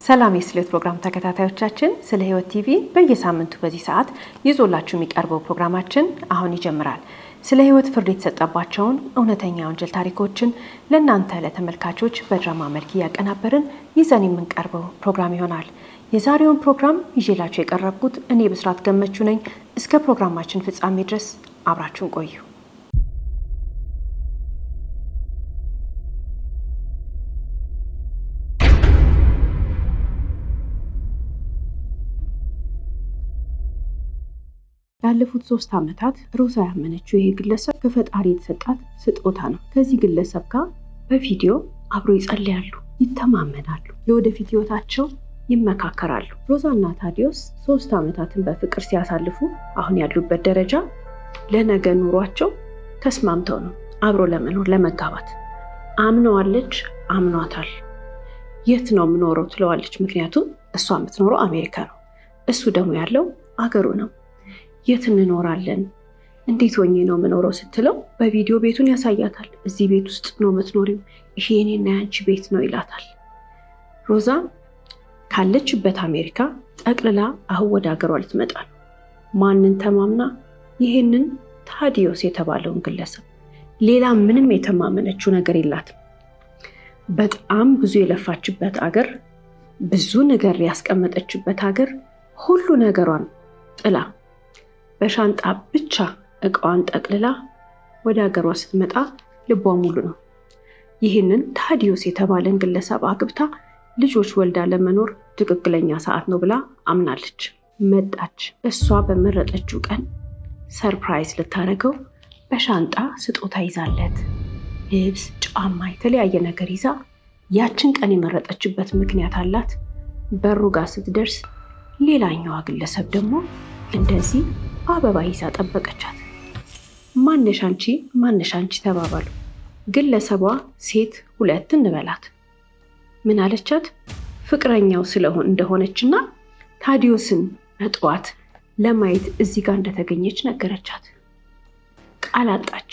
ሰላም የስሌት ፕሮግራም ተከታታዮቻችን ስለ ህይወት ቲቪ በየሳምንቱ በዚህ ሰዓት ይዞላችሁ የሚቀርበው ፕሮግራማችን አሁን ይጀምራል። ስለ ህይወት ፍርድ የተሰጠባቸውን እውነተኛ ወንጀል ታሪኮችን ለእናንተ ለተመልካቾች በድራማ መልክ ያቀናበርን ይዘን የምንቀርበው ፕሮግራም ይሆናል። የዛሬውን ፕሮግራም ይዤላችሁ የቀረብኩት እኔ ብስራት ገመቹ ነኝ። እስከ ፕሮግራማችን ፍጻሜ ድረስ አብራችሁን ቆዩ። ያለፉት 3 ዓመታት ሮዛ ያመነችው ይሄ ግለሰብ ከፈጣሪ የተሰጣት ስጦታ ነው። ከዚህ ግለሰብ ጋር በቪዲዮ አብሮ ይጸልያሉ፣ ይተማመናሉ፣ ለወደፊት ህይወታቸው ይመካከራሉ። ሮዛና ታዲዮስ 3 ዓመታትን በፍቅር ሲያሳልፉ አሁን ያሉበት ደረጃ ለነገ ኑሯቸው ተስማምተው ነው አብሮ ለመኖር ለመጋባት። አምነዋለች፣ አምኗታል። የት ነው የምኖረው ትለዋለች። ምክንያቱም እሷ የምትኖረው አሜሪካ ነው፣ እሱ ደግሞ ያለው አገሩ ነው። የት እንኖራለን? እንዴት ሆኜ ነው የምኖረው ስትለው በቪዲዮ ቤቱን ያሳያታል። እዚህ ቤት ውስጥ ነው የምትኖሪው፣ ይሄ የኔና ያንቺ ቤት ነው ይላታል። ሮዛ ካለችበት አሜሪካ ጠቅልላ አሁን ወደ ሀገሯ ልትመጣ ነው። ማንን ተማምና? ይሄንን ታዲዮስ የተባለውን ግለሰብ። ሌላ ምንም የተማመነችው ነገር የላትም። በጣም ብዙ የለፋችበት ሀገር፣ ብዙ ነገር ያስቀመጠችበት ሀገር፣ ሁሉ ነገሯን ጥላ በሻንጣ ብቻ እቃዋን ጠቅልላ ወደ ሀገሯ ስትመጣ ልቧ ሙሉ ነው። ይህንን ታዲዮስ የተባለን ግለሰብ አግብታ ልጆች ወልዳ ለመኖር ትክክለኛ ሰዓት ነው ብላ አምናለች። መጣች። እሷ በመረጠችው ቀን ሰርፕራይዝ ልታደርገው በሻንጣ ስጦታ ይዛለት ልብስ፣ ጫማ፣ የተለያየ ነገር ይዛ ያችን ቀን የመረጠችበት ምክንያት አላት። በሩ ጋር ስትደርስ ሌላኛዋ ግለሰብ ደግሞ እንደዚህ አበባ ይዛ ጠበቀቻት። ማነሽ አንቺ ተባባሉ። ግለሰቧ ሴት 2 እንበላት። ምን አለቻት? ፍቅረኛው እንደሆነችና ታዲዮስን በጠዋት ለማየት እዚህ ጋር እንደተገኘች ነገረቻት። ቃል አጣች።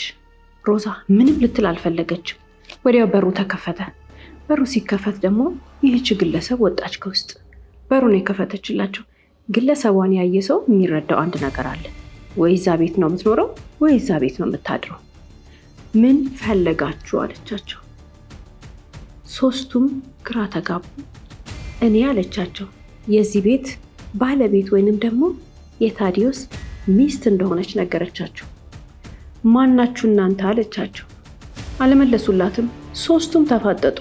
ሮዛ ምንም ልትል አልፈለገችም። ወዲያው በሩ ተከፈተ። በሩ ሲከፈት ደግሞ ይህች ግለሰብ ወጣች ከውስጥ። በሩን የከፈተችላቸው ግለሰቧን ያየ ሰው የሚረዳው አንድ ነገር አለ። ወይ እዛ ቤት ነው የምትኖረው፣ ወይ እዛ ቤት ነው የምታድረው። ምን ፈለጋችሁ አለቻቸው። 3ቱም ግራ ተጋቡ። እኔ አለቻቸው የዚህ ቤት ባለቤት ወይንም ደግሞ የታዲዮስ ሚስት እንደሆነች ነገረቻቸው። ማናችሁ እናንተ አለቻቸው። አልመለሱላትም። 3ቱም ተፋጠጡ።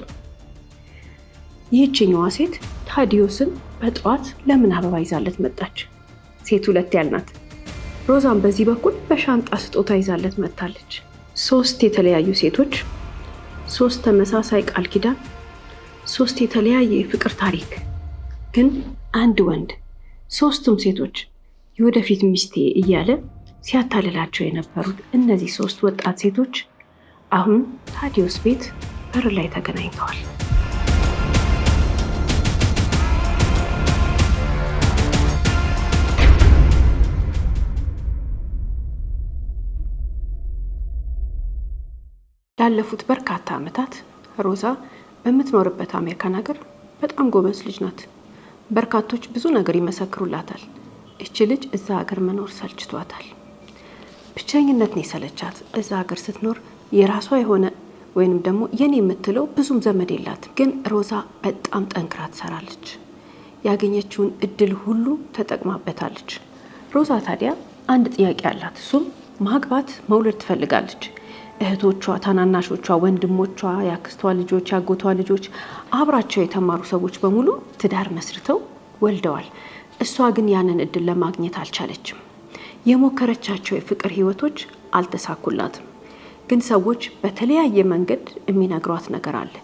ይህችኛዋ ሴት ታዲዮስን በጠዋት ለምን አበባ ይዛለት መጣች? ሴት 2 ያልናት። ሮዛን በዚህ በኩል በሻንጣ ስጦታ ይዛለት መጣለች። 3 የተለያዩ ሴቶች፣ 3 ተመሳሳይ ቃል ኪዳን፣ 3 የተለያየ የፍቅር ታሪክ፣ ግን አንድ ወንድ። 3ቱም ሴቶች የወደፊት ሚስቴ እያለ ሲያታልላቸው የነበሩት እነዚህ 3 ወጣት ሴቶች አሁን ታዲዮስ ቤት በር ላይ ተገናኝተዋል። ላለፉት በርካታ ዓመታት ሮዛ በምትኖርበት አሜሪካን ሀገር በጣም ጎበዝ ልጅ ናት። በርካቶች ብዙ ነገር ይመሰክሩላታል። እቺ ልጅ እዛ ሀገር መኖር ሰልችቷታል። ብቸኝነት ነው የሰለቻት። እዛ ሀገር ስትኖር የራሷ የሆነ ወይንም ደግሞ የኔ የምትለው ብዙም ዘመድ የላትም። ግን ሮዛ በጣም ጠንክራ ትሰራለች። ያገኘችውን እድል ሁሉ ተጠቅማበታለች። ሮዛ ታዲያ አንድ ጥያቄ አላት። እሱም ማግባት መውለድ ትፈልጋለች። እህቶቿ፣ ታናናሾቿ፣ ወንድሞቿ፣ ያክስቷ ልጆች፣ ያጎቷ ልጆች፣ አብራቸው የተማሩ ሰዎች በሙሉ ትዳር መስርተው ወልደዋል። እሷ ግን ያንን እድል ለማግኘት አልቻለችም። የሞከረቻቸው የፍቅር ህይወቶች አልተሳኩላትም። ግን ሰዎች በተለያየ መንገድ የሚነግሯት ነገር አለ።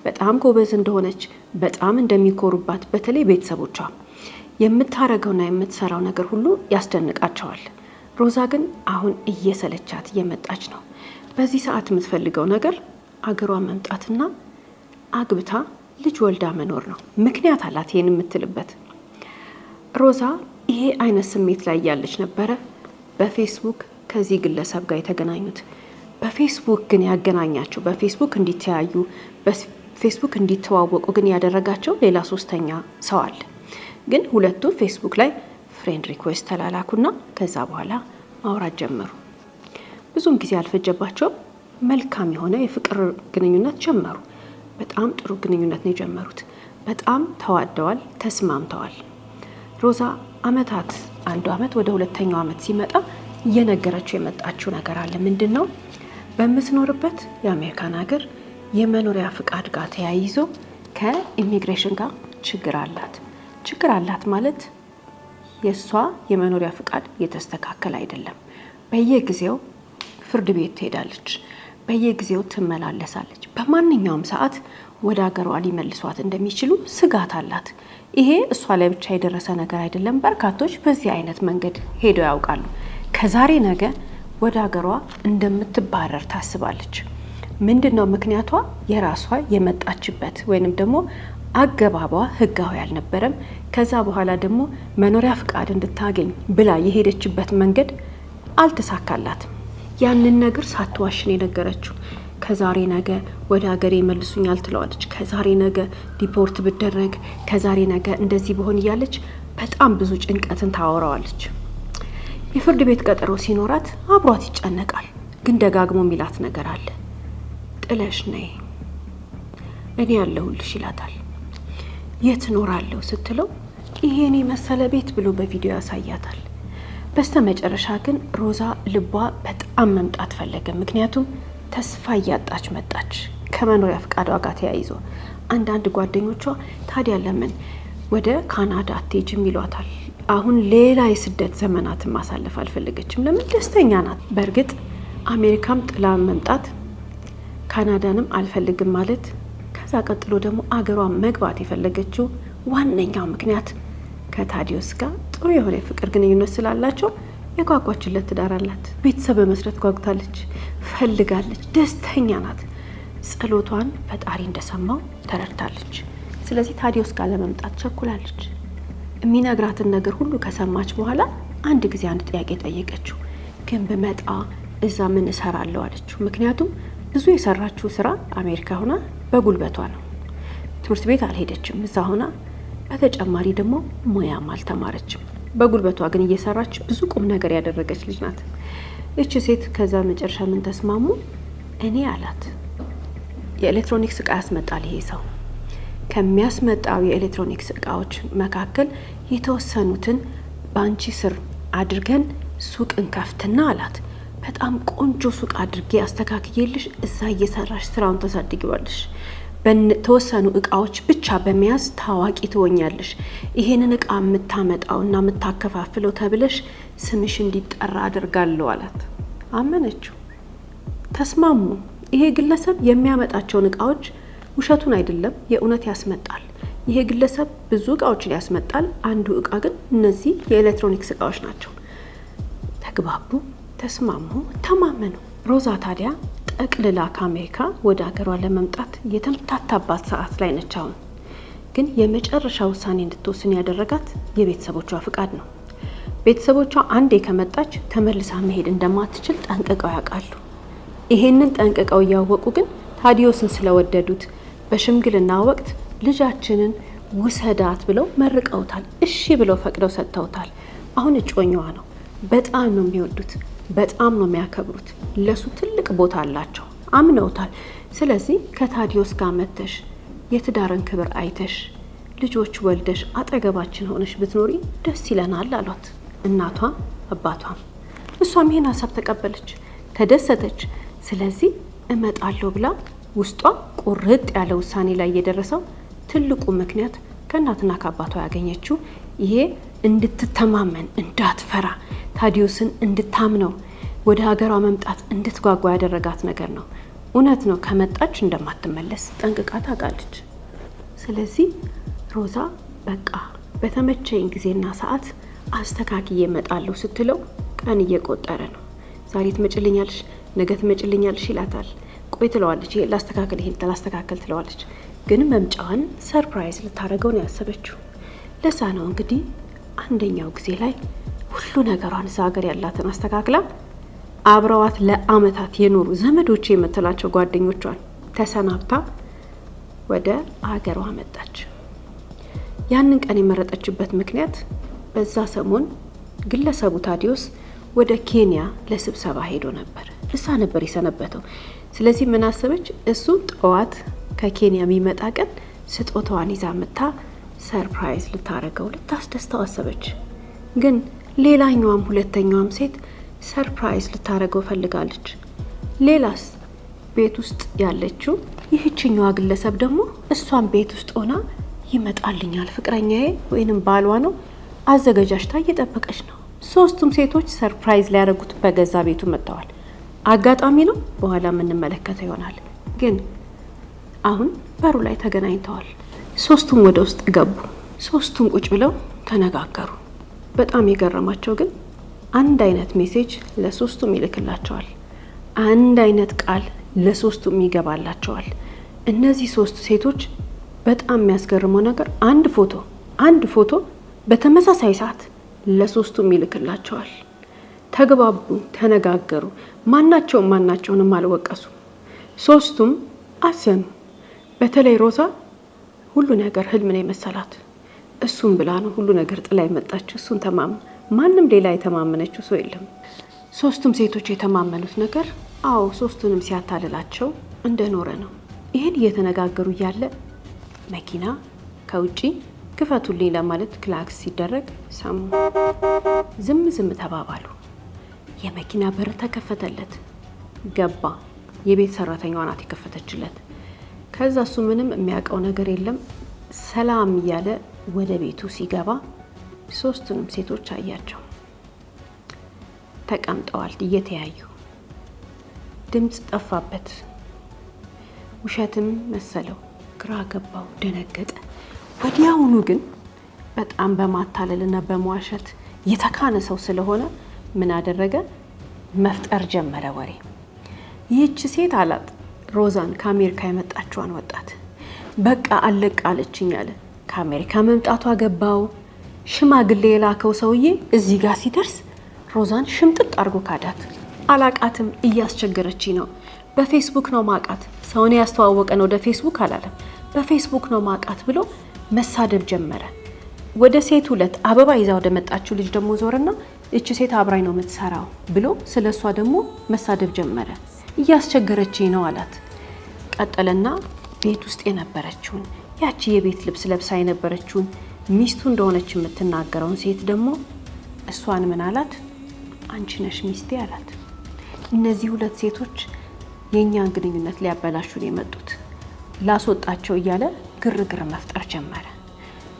በጣም ጎበዝ እንደሆነች፣ በጣም እንደሚኮሩባት፣ በተለይ ቤተሰቦቿ የምታረገውና የምትሰራው ነገር ሁሉ ያስደንቃቸዋል። ሮዛ ግን አሁን እየሰለቻት እየመጣች ነው። በዚህ ሰዓት የምትፈልገው ነገር አገሯ መምጣትና አግብታ ልጅ ወልዳ መኖር ነው። ምክንያት አላት ይሄን የምትልበት። ሮዛ ይሄ አይነት ስሜት ላይ ያለች ነበረ በፌስቡክ ከዚህ ግለሰብ ጋር የተገናኙት። በፌስቡክ ግን ያገናኛቸው በፌስቡክ እንዲተያዩ ፌስቡክ እንዲተዋወቁ ግን ያደረጋቸው ሌላ ሶስተኛ ሰው አለ። ግን ሁለቱ ፌስቡክ ላይ ፍሬንድ ሪኩዌስት ተላላኩና ከዛ በኋላ ማውራት ጀመሩ። ብዙም ጊዜ አልፈጀባቸውም። መልካም የሆነ የፍቅር ግንኙነት ጀመሩ። በጣም ጥሩ ግንኙነት ነው የጀመሩት። በጣም ተዋደዋል፣ ተስማምተዋል። ሮዛ አንዱ አመት ወደ ሁለተኛው አመት ሲመጣ እየነገረችው የመጣችው ነገር አለ። ምንድነው? በምትኖርበት የአሜሪካን ሀገር የመኖሪያ ፍቃድ ጋር ተያይዞ ከኢሚግሬሽን ጋር ችግር አላት ማለት የሷ የመኖሪያ ፍቃድ የተስተካከለ አይደለም። በየጊዜው ፍርድ ቤት ትሄዳለች፣ በየጊዜው ትመላለሳለች። በማንኛውም ሰዓት ወደ ሀገሯ ሊመልሷት እንደሚችሉ ስጋት አላት። ይሄ እሷ ላይ ብቻ የደረሰ ነገር አይደለም። በርካቶች በዚህ አይነት መንገድ ሄደው ያውቃሉ። ከዛሬ ነገ ወደ ሀገሯ እንደምትባረር ታስባለች። ምንድነው ምክንያቷ? የራሷ የመጣችበት ወይንም ደግሞ አገባቧ ህጋዊ አልነበረም። ከዛ በኋላ ደግሞ መኖሪያ ፍቃድ እንድታገኝ ብላ የሄደችበት መንገድ አልተሳካላትም። ያንን ነገር ሳትዋሽን የነገረችው ከዛሬ ነገ ወደ ሀገሬ ይመልሱኛል ትለዋለች። ከዛሬ ነገ ዲፖርት ብደረግ፣ ከዛሬ ነገ እንደዚህ በሆን እያለች በጣም ብዙ ጭንቀትን ታወራዋለች። የፍርድ ቤት ቀጠሮ ሲኖራት አብሯት ይጨነቃል። ግን ደጋግሞ የሚላት ነገር አለ። ጥለሽ ነይ፣ እኔ ያለሁልሽ ይላታል። የት እኖራለሁ ስትለው ይሄኔ መሰለ ቤት ብሎ በቪዲዮ ያሳያታል። በስተመጨረሻ ግን ሮዛ ልቧ በጣም መምጣት ፈለገ። ምክንያቱም ተስፋ እያጣች መጣች ከመኖሪያ ፍቃዷ ጋር ተያይዞ። አንዳንድ ጓደኞቿ ታዲያ ለምን ወደ ካናዳ አትሄጂም ይሏታል። አሁን ሌላ የስደት ዘመናትን ማሳለፍ አልፈለገችም። ለምን? ደስተኛ ናት። በእርግጥ አሜሪካም ጥላ መምጣት ካናዳንም አልፈልግም ማለት፣ ከዛ ቀጥሎ ደግሞ አገሯ መግባት የፈለገችው ዋነኛው ምክንያት ከታዲዮስ ጋር ጥሩ የሆነ የፍቅር ግንኙነት ስላላቸው የጓጓችለት ትዳር አላት። ቤተሰብ በመስረት ጓጉታለች፣ ፈልጋለች፣ ደስተኛ ናት። ጸሎቷን ፈጣሪ እንደሰማው ተረድታለች። ስለዚህ ታዲዮስ ጋር ለመምጣት ቸኩላለች። የሚነግራትን ነገር ሁሉ ከሰማች በኋላ አንድ ጊዜ አንድ ጥያቄ ጠየቀችው። ግን ብመጣ እዛ ምን እሰራለሁ አለችው። ምክንያቱም ብዙ የሰራችው ስራ አሜሪካ ሆና በጉልበቷ ነው። ትምህርት ቤት አልሄደችም፣ እዛ ሆና በተጨማሪ ደግሞ ሙያም አልተማረችም። በጉልበቷ ግን እየሰራች ብዙ ቁም ነገር ያደረገች ልጅ ናት እቺ ሴት። ከዛ መጨረሻ ምን ተስማሙ? እኔ አላት የኤሌክትሮኒክስ እቃ ያስመጣል ይሄ ሰው። ከሚያስመጣው የኤሌክትሮኒክስ እቃዎች መካከል የተወሰኑትን ባንቺ ስር አድርገን ሱቅ እንከፍትና አላት። በጣም ቆንጆ ሱቅ አድርጌ አስተካክዬልሽ እዛ እየሰራሽ ስራውን ተሳድጊዋለሽ። በተወሰኑ እቃዎች ብቻ በመያዝ ታዋቂ ትሆኛለሽ። ይሄንን እቃ የምታመጣውና የምታከፋፍለው ተብለሽ ስምሽ እንዲጠራ አድርጋለሁ አላት። አመነችው፣ ተስማሙ። ይሄ ግለሰብ የሚያመጣቸውን እቃዎች ውሸቱን አይደለም የእውነት ያስመጣል። ይሄ ግለሰብ ብዙ እቃዎችን ያስመጣል። አንዱ እቃ ግን እነዚህ የኤሌክትሮኒክስ እቃዎች ናቸው። ተግባቡ፣ ተስማሙ፣ ተማመኑ። ሮዛ ታዲያ ጠቅልላ ከአሜሪካ ወደ ሀገሯ ለመምጣት የተምታታባት ሰዓት ላይ ነች። አሁን ግን የመጨረሻ ውሳኔ እንድትወስን ያደረጋት የቤተሰቦቿ ፍቃድ ነው። ቤተሰቦቿ አንዴ ከመጣች ተመልሳ መሄድ እንደማትችል ጠንቅቀው ያውቃሉ። ይሄንን ጠንቅቀው እያወቁ ግን ታዲዮስን ስለወደዱት በሽምግልና ወቅት ልጃችንን ውሰዳት ብለው መርቀውታል። እሺ ብለው ፈቅደው ሰጥተውታል። አሁን እጮኛዋ ነው። በጣም ነው የሚወዱት፣ በጣም ነው የሚያከብሩት። ለሱ ትልቅ ቦታ አላቸው፣ አምነውታል። ስለዚህ ከታዲዮስ ጋር መተሽ የትዳርን ክብር አይተሽ ልጆች ወልደሽ አጠገባችን ሆነሽ ብትኖሪ ደስ ይለናል አሏት እናቷም አባቷም። እሷም ይሄን ሀሳብ ተቀበለች፣ ተደሰተች። ስለዚህ እመጣለሁ ብላ ውስጧ ቁርጥ ያለ ውሳኔ ላይ የደረሰው ትልቁ ምክንያት ከእናትና ከአባቷ ያገኘችው ይሄ እንድትተማመን እንዳትፈራ ታዲዮስን እንድታምነው ወደ ሀገሯ መምጣት እንድትጓጓ ያደረጋት ነገር ነው። እውነት ነው፣ ከመጣች እንደማትመለስ ጠንቅቃ ታውቃለች። ስለዚህ ሮዛ በቃ በተመቸኝ ጊዜና ሰዓት አስተካክዬ እመጣለሁ ስትለው ቀን እየቆጠረ ነው። ዛሬ ትመጭልኛለሽ፣ ነገ ትመጭልኛለሽ ይላታል። ቆይ ትለዋለች፣ ይሄ ላስተካክል፣ ይሄን ላስተካክል ትለዋለች። ግን መምጫዋን ሰርፕራይዝ ልታደርገው ነው ያሰበችው። ለዛ ነው እንግዲህ አንደኛው ጊዜ ላይ ሁሉ ነገሯን እዛ ሀገር ያላትን አስተካክላ አብረዋት ለአመታት የኖሩ ዘመዶች የምትላቸው ጓደኞቿን ተሰናብታ ወደ አገሯ መጣች። ያንን ቀን የመረጠችበት ምክንያት በዛ ሰሞን ግለሰቡ ታዲዮስ ወደ ኬንያ ለስብሰባ ሄዶ ነበር። እዛ ነበር የሰነበተው። ስለዚህ ምን አሰበች? እሱ ጠዋት ከኬንያ የሚመጣ ቀን ስጦታዋን ይዛ መጣ ሰርፕራይዝ ልታረገው ልታስደስተው አሰበች። ግን ሌላኛዋም ሁለተኛዋም ሴት ሰርፕራይዝ ልታረገው ፈልጋለች። ሌላስ ቤት ውስጥ ያለችው ይህችኛዋ ግለሰብ ደግሞ እሷን ቤት ውስጥ ሆና ይመጣልኛል ፍቅረኛዬ ወይንም ባሏ ነው አዘጋጃጅታ እየጠበቀች ነው። ሶስቱም ሴቶች ሰርፕራይዝ ሊያደርጉት በገዛ ቤቱ መጥተዋል። አጋጣሚ ነው፣ በኋላ የምንመለከተው ይሆናል። ግን አሁን በሩ ላይ ተገናኝተዋል። ሶስቱም ወደ ውስጥ ገቡ። ሶስቱም ቁጭ ብለው ተነጋገሩ። በጣም የገረማቸው ግን አንድ አይነት ሜሴጅ ለሶስቱም ይልክላቸዋል። አንድ አይነት ቃል ለሶስቱም ይገባላቸዋል። እነዚህ ሶስት ሴቶች በጣም የሚያስገርመው ነገር አንድ ፎቶ በተመሳሳይ ሰዓት ለሶስቱም ይልክላቸዋል። ተግባቡ፣ ተነጋገሩ። ማናቸውንም አልወቀሱ። ሶስቱም አዘኑ። በተለይ ሮዛ ሁሉ ነገር ህልም ነው የመሰላት። እሱን ብላ ነው ሁሉ ነገር ጥላ የመጣችው። እሱን ማንም ሌላ የተማመነችው ሰው የለም። ሶስቱም ሴቶች የተማመኑት ነገር ሶስቱንም ሲያታልላቸው እንደኖረ ነው። ይሄን እየተነጋገሩ እያለ መኪና ከውጪ ክፈቱልኝ ለማለት ክላክስ ሲደረግ ሰሙ። ዝም ተባባሉ። የመኪና በር ተከፈተለት። ገባ። የቤት ሰራተኛዋ ናት የከፈተችለት። ከዛ እሱ ምንም የሚያውቀው ነገር የለም። ሰላም እያለ ወደ ቤቱ ሲገባ ሶስቱንም ሴቶች አያቸው። ተቀምጠዋል እየተያዩ። ድምጽ ጠፋበት። ውሸትም መሰለው። ግራ ገባው፣ ደነገጠ። ወዲያውኑ ግን በጣም በማታለልና በመዋሸት የተካነ ሰው ስለሆነ ምን አደረገ? መፍጠር ጀመረ ወሬ። ይህች ሴት አላት ሮዛን ከአሜሪካ የመጣችዋን ወጣት በቃ አለቃለችኝ አለ። ከአሜሪካ መምጣቷ ገባው። ሽማግሌ የላከው ሰውዬ እዚህ ጋር ሲደርስ ሮዛን ሽምጥጥ አድርጎ ካዳት። አላቃትም፣ እያስቸገረች ነው። በፌስቡክ ነው ማቃት። ሰውን ያስተዋወቀ ነው፣ ወደ ፌስቡክ አላለም፣ በፌስቡክ ነው ማቃት ብሎ መሳደብ ጀመረ። ወደ ሴት ሁለት አበባ ይዛ ወደ መጣችው ልጅ ደግሞ ዞርና እቺ ሴት አብራኝ ነው የምትሰራው ብሎ ስለሷ ደግሞ መሳደብ ጀመረ። እያስቸገረች ነው አላት። ቀጠለና ቤት ውስጥ የነበረችውን ያቺ የቤት ልብስ ለብሳ የነበረችውን ሚስቱ እንደሆነች የምትናገረውን ሴት ደግሞ እሷን ምን አላት? አንቺ ነሽ ሚስቴ አላት። እነዚህ ሁለት ሴቶች የኛን ግንኙነት ሊያበላሹን የመጡት ላስወጣቸው እያለ ግርግር መፍጠር ጀመረ።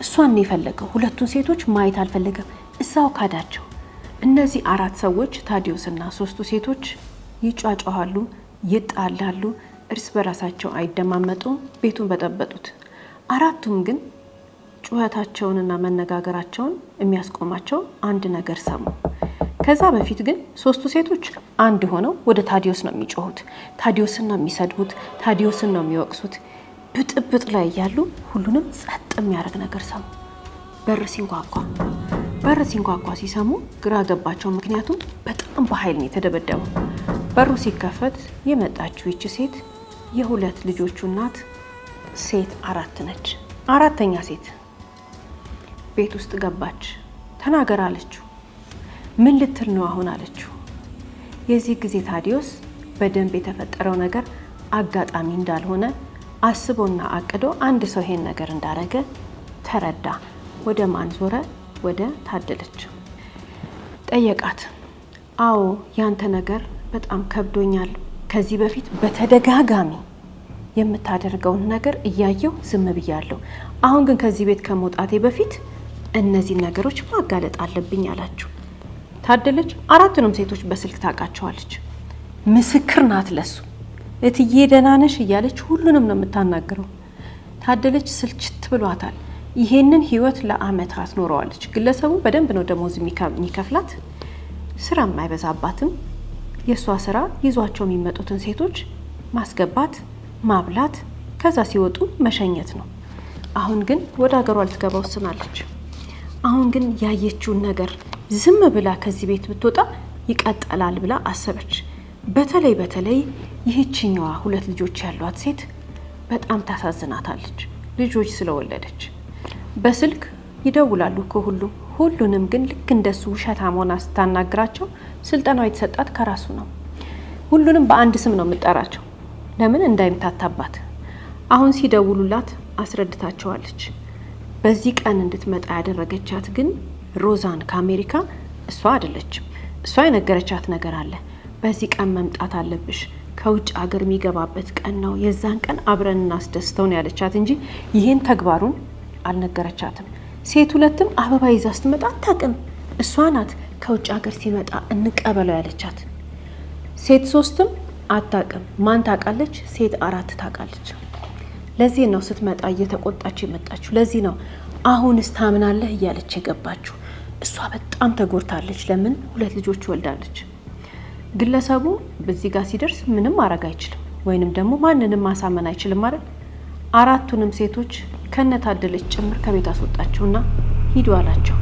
እሷን የፈለገው ሁለቱን ሴቶች ማየት አልፈለገም። እዛው ካዳቸው። እነዚህ አራት ሰዎች ታዲዮስና ሶስቱ ሴቶች ይጫጫሃሉ፣ ይጣላሉ፣ እርስ በራሳቸው አይደማመጡም። ቤቱን በጠበጡት። አራቱም ግን ጩኸታቸውንና መነጋገራቸውን የሚያስቆማቸው አንድ ነገር ሰሙ። ከዛ በፊት ግን ሶስቱ ሴቶች አንድ ሆነው ወደ ታዲዮስ ነው የሚጮሁት። ታዲዮስን ነው የሚሰድቡት፣ ታዲዮስን ነው የሚወቅሱት። ብጥብጥ ላይ ያሉ ሁሉንም ጸጥ የሚያደርግ ነገር ሰሙ። በር ሲንኳኳ ሲሰሙ ግራ ገባቸው። ምክንያቱም በጣም በኃይል ነው የተደበደበው። በሩ ሲከፈት የመጣችው ይቺ ሴት የሁለት ልጆቹ እናት ሴት አራት ነች። አራተኛ ሴት ቤት ውስጥ ገባች። ተናገር አለችው። ምን ልትል ነው አሁን አለችው። የዚህ ጊዜ ታዲዮስ በደንብ የተፈጠረው ነገር አጋጣሚ እንዳልሆነ አስቦና አቅዶ አንድ ሰው ይሄን ነገር እንዳረገ ተረዳ። ወደ ማን ዞረ? ወደ ታደለች። ጠየቃት። አዎ ያንተ ነገር በጣም ከብዶኛል። ከዚህ በፊት በተደጋጋሚ የምታደርገውን ነገር እያየው ዝም ብያለሁ። አሁን ግን ከዚህ ቤት ከመውጣቴ በፊት እነዚህ ነገሮች ማጋለጥ አለብኝ አላችሁ። ታደለች አራቱንም ሴቶች በስልክ ታውቃቸዋለች። ምስክር ናት ለሱ። እትዬ ደህና ነሽ እያለች ሁሉንም ነው የምታናግረው። ታደለች ስልችት ብሏታል። ይሄንን ህይወት ለአመታት ኖረዋለች። ግለሰቡ በደንብ ነው ደሞዝ የሚከፍላት፣ ስራ የማይበዛባትም። የሷ ስራ ይዟቸው የሚመጡትን ሴቶች ማስገባት፣ ማብላት፣ ከዛ ሲወጡ መሸኘት ነው። አሁን ግን ወደ ሀገሯ ልትገባ ወስናለች። አሁን ግን ያየችውን ነገር ዝም ብላ ከዚህ ቤት ብትወጣ ይቀጥላል ብላ አሰበች። በተለይ ይህችኛዋ ሁለት ልጆች ያሏት ሴት በጣም ታሳዝናታለች ልጆች ስለወለደች። በስልክ ይደውላሉ ሁሉንም ግን ልክ እንደሱ ውሸታም ሆና ስታናግራቸው ስልጠናው የተሰጣት ከራሱ ነው። ሁሉንም በአንድ ስም ነው የምጠራቸው ለምን እንዳይምታታባት። አሁን ሲደውሉላት አስረድታቸዋለች። በዚህ ቀን እንድትመጣ ያደረገቻት ግን ሮዛን ከአሜሪካ እሷ አይደለችም። እሷ የነገረቻት ነገር አለ። በዚህ ቀን መምጣት አለብሽ፣ ከውጭ ሀገር የሚገባበት ቀን ነው፣ የዛን ቀን አብረን እናስደስተው ነው ያለቻት እንጂ ይሄን ተግባሩን አልነገረቻትም። ሴት ሁለትም አበባ ይዛ ስትመጣ አታውቅም። እሷ ናት ከውጭ ሀገር ሲመጣ እንቀበለው ያለቻት። ሴት ሶስትም አታውቅም። ማን ታውቃለች? ሴት አራት ታውቃለች። ለዚህ ነው ስትመጣ እየተቆጣች የመጣችው። ለዚህ ነው አሁንስ ታምናለህ እያለች የገባችው። እሷ በጣም ተጎድታለች። ለምን? 2 ልጆች ወልዳለች። ግለሰቡ በዚህ ጋር ሲደርስ ምንም ማድረግ አይችልም፣ ወይንም ደግሞ ማንንም ማሳመን አይችልም ማለት 4ቱንም ሴቶች ከነታደለች ጭምር ከቤት አስወጣቸውና ሂዱ አላቸው።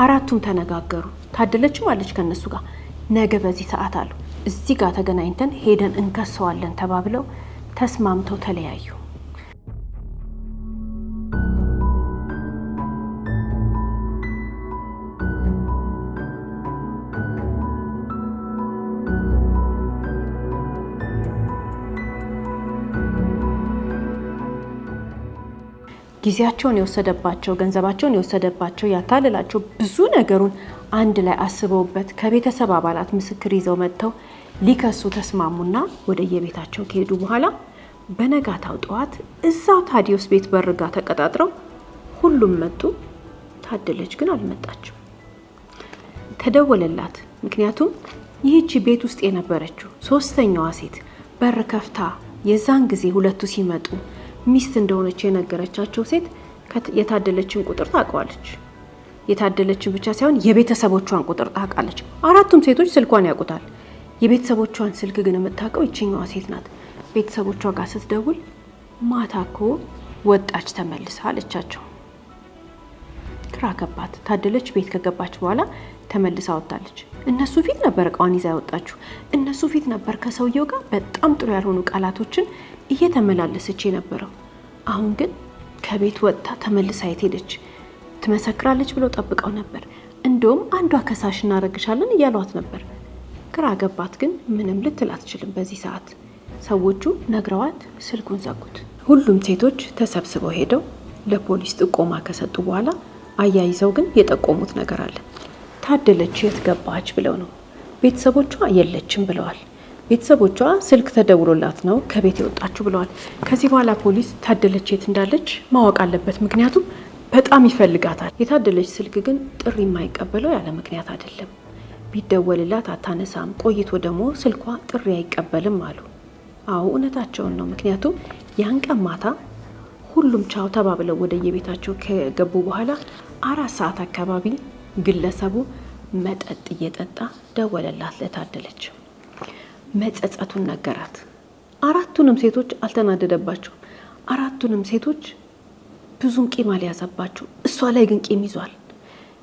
አራቱም ተነጋገሩ። ታደለችም አለች ከነሱ ጋር ነገ በዚህ ሰዓት አሉ እዚህ ጋር ተገናኝተን ሄደን እንከሰዋለን ተባብለው ተስማምተው ተለያዩ። ጊዜያቸውን የወሰደባቸው ገንዘባቸውን የወሰደባቸው ያታለላቸው ብዙ ነገሩን አንድ ላይ አስበውበት ከቤተሰብ አባላት ምስክር ይዘው መጥተው ሊከሱ ተስማሙና ወደ የቤታቸው ከሄዱ በኋላ በነጋታው ጠዋት እዛው ታዲዮስ ቤት በርጋ ተቀጣጥረው ሁሉም መጡ። ታደለች ግን አልመጣችም። ተደወለላት። ምክንያቱም ይህቺ ቤት ውስጥ የነበረችው 3ኛዋ ሴት በር ከፍታ የዛን ጊዜ ሁለቱ ሲመጡ ሚስት እንደሆነች የነገረቻቸው ሴት የታደለችን ቁጥር ታውቃለች። የታደለችን ብቻ ሳይሆን የቤተሰቦቿን ቁጥር ታውቃለች። 4ቱም ሴቶች ስልኳን ያውቁታል። የቤተሰቦቿን ስልክ ግን የምታውቀው ይችኛዋ ሴት ናት። ቤተሰቦቿ ጋር ስትደውል ማታ እኮ ወጣች ተመልሳ አለቻቸው። ግራ ገባት። ታደለች ቤት ከገባች በኋላ ተመልሳ ወጣለች። እነሱ ፊት ነበር እቃዋን ይዛ ያወጣችው። እነሱ ፊት ነበር ከሰውየው ጋር በጣም ጥሩ ያልሆኑ ቃላቶችን እየተመላለሰች የነበረው። አሁን ግን ከቤት ወጥታ ተመልሳ የት ሄደች? ትመሰክራለች ብለው ጠብቀው ነበር። እንደውም አንዷ ከሳሽ እናረግሻለን እያሏት ነበር። ግራ ገባት። ግን ምንም ልትል አትችልም። በዚህ ሰዓት ሰዎቹ ነግረዋት ስልኩን ዘጉት። ሁሉም ሴቶች ተሰብስበው ሄደው ለፖሊስ ጥቆማ ከሰጡ በኋላ አያይዘው ግን የጠቆሙት ነገር አለ። ታደለች የት ገባች ብለው ነው። ቤተሰቦቿ የለችም ብለዋል። ቤተሰቦቿ ስልክ ተደውሎላት ነው ከቤት የወጣችሁ ብለዋል። ከዚህ በኋላ ፖሊስ ታደለች የት እንዳለች ማወቅ አለበት፣ ምክንያቱም በጣም ይፈልጋታል። የታደለች ስልክ ግን ጥሪ የማይቀበለው ያለ ምክንያት አይደለም። ቢደወልላት አታነሳም፣ ቆይቶ ደግሞ ስልኳ ጥሪ አይቀበልም አሉ። አዎ እውነታቸውን ነው። ምክንያቱም ያን ቀን ማታ ሁሉም ቻው ተባብለው ወደ የቤታቸው ከገቡ በኋላ 4 ሰዓት አካባቢ ግለሰቡ መጠጥ እየጠጣ ደወለላት ለታደለች። መጸጸቱን ነገራት። 4ቱንም ሴቶች አልተናደደባቸውም። 4ቱንም ሴቶች ብዙም ቂም አልያዘባቸው። እሷ ላይ ግን ቂም ይዟል።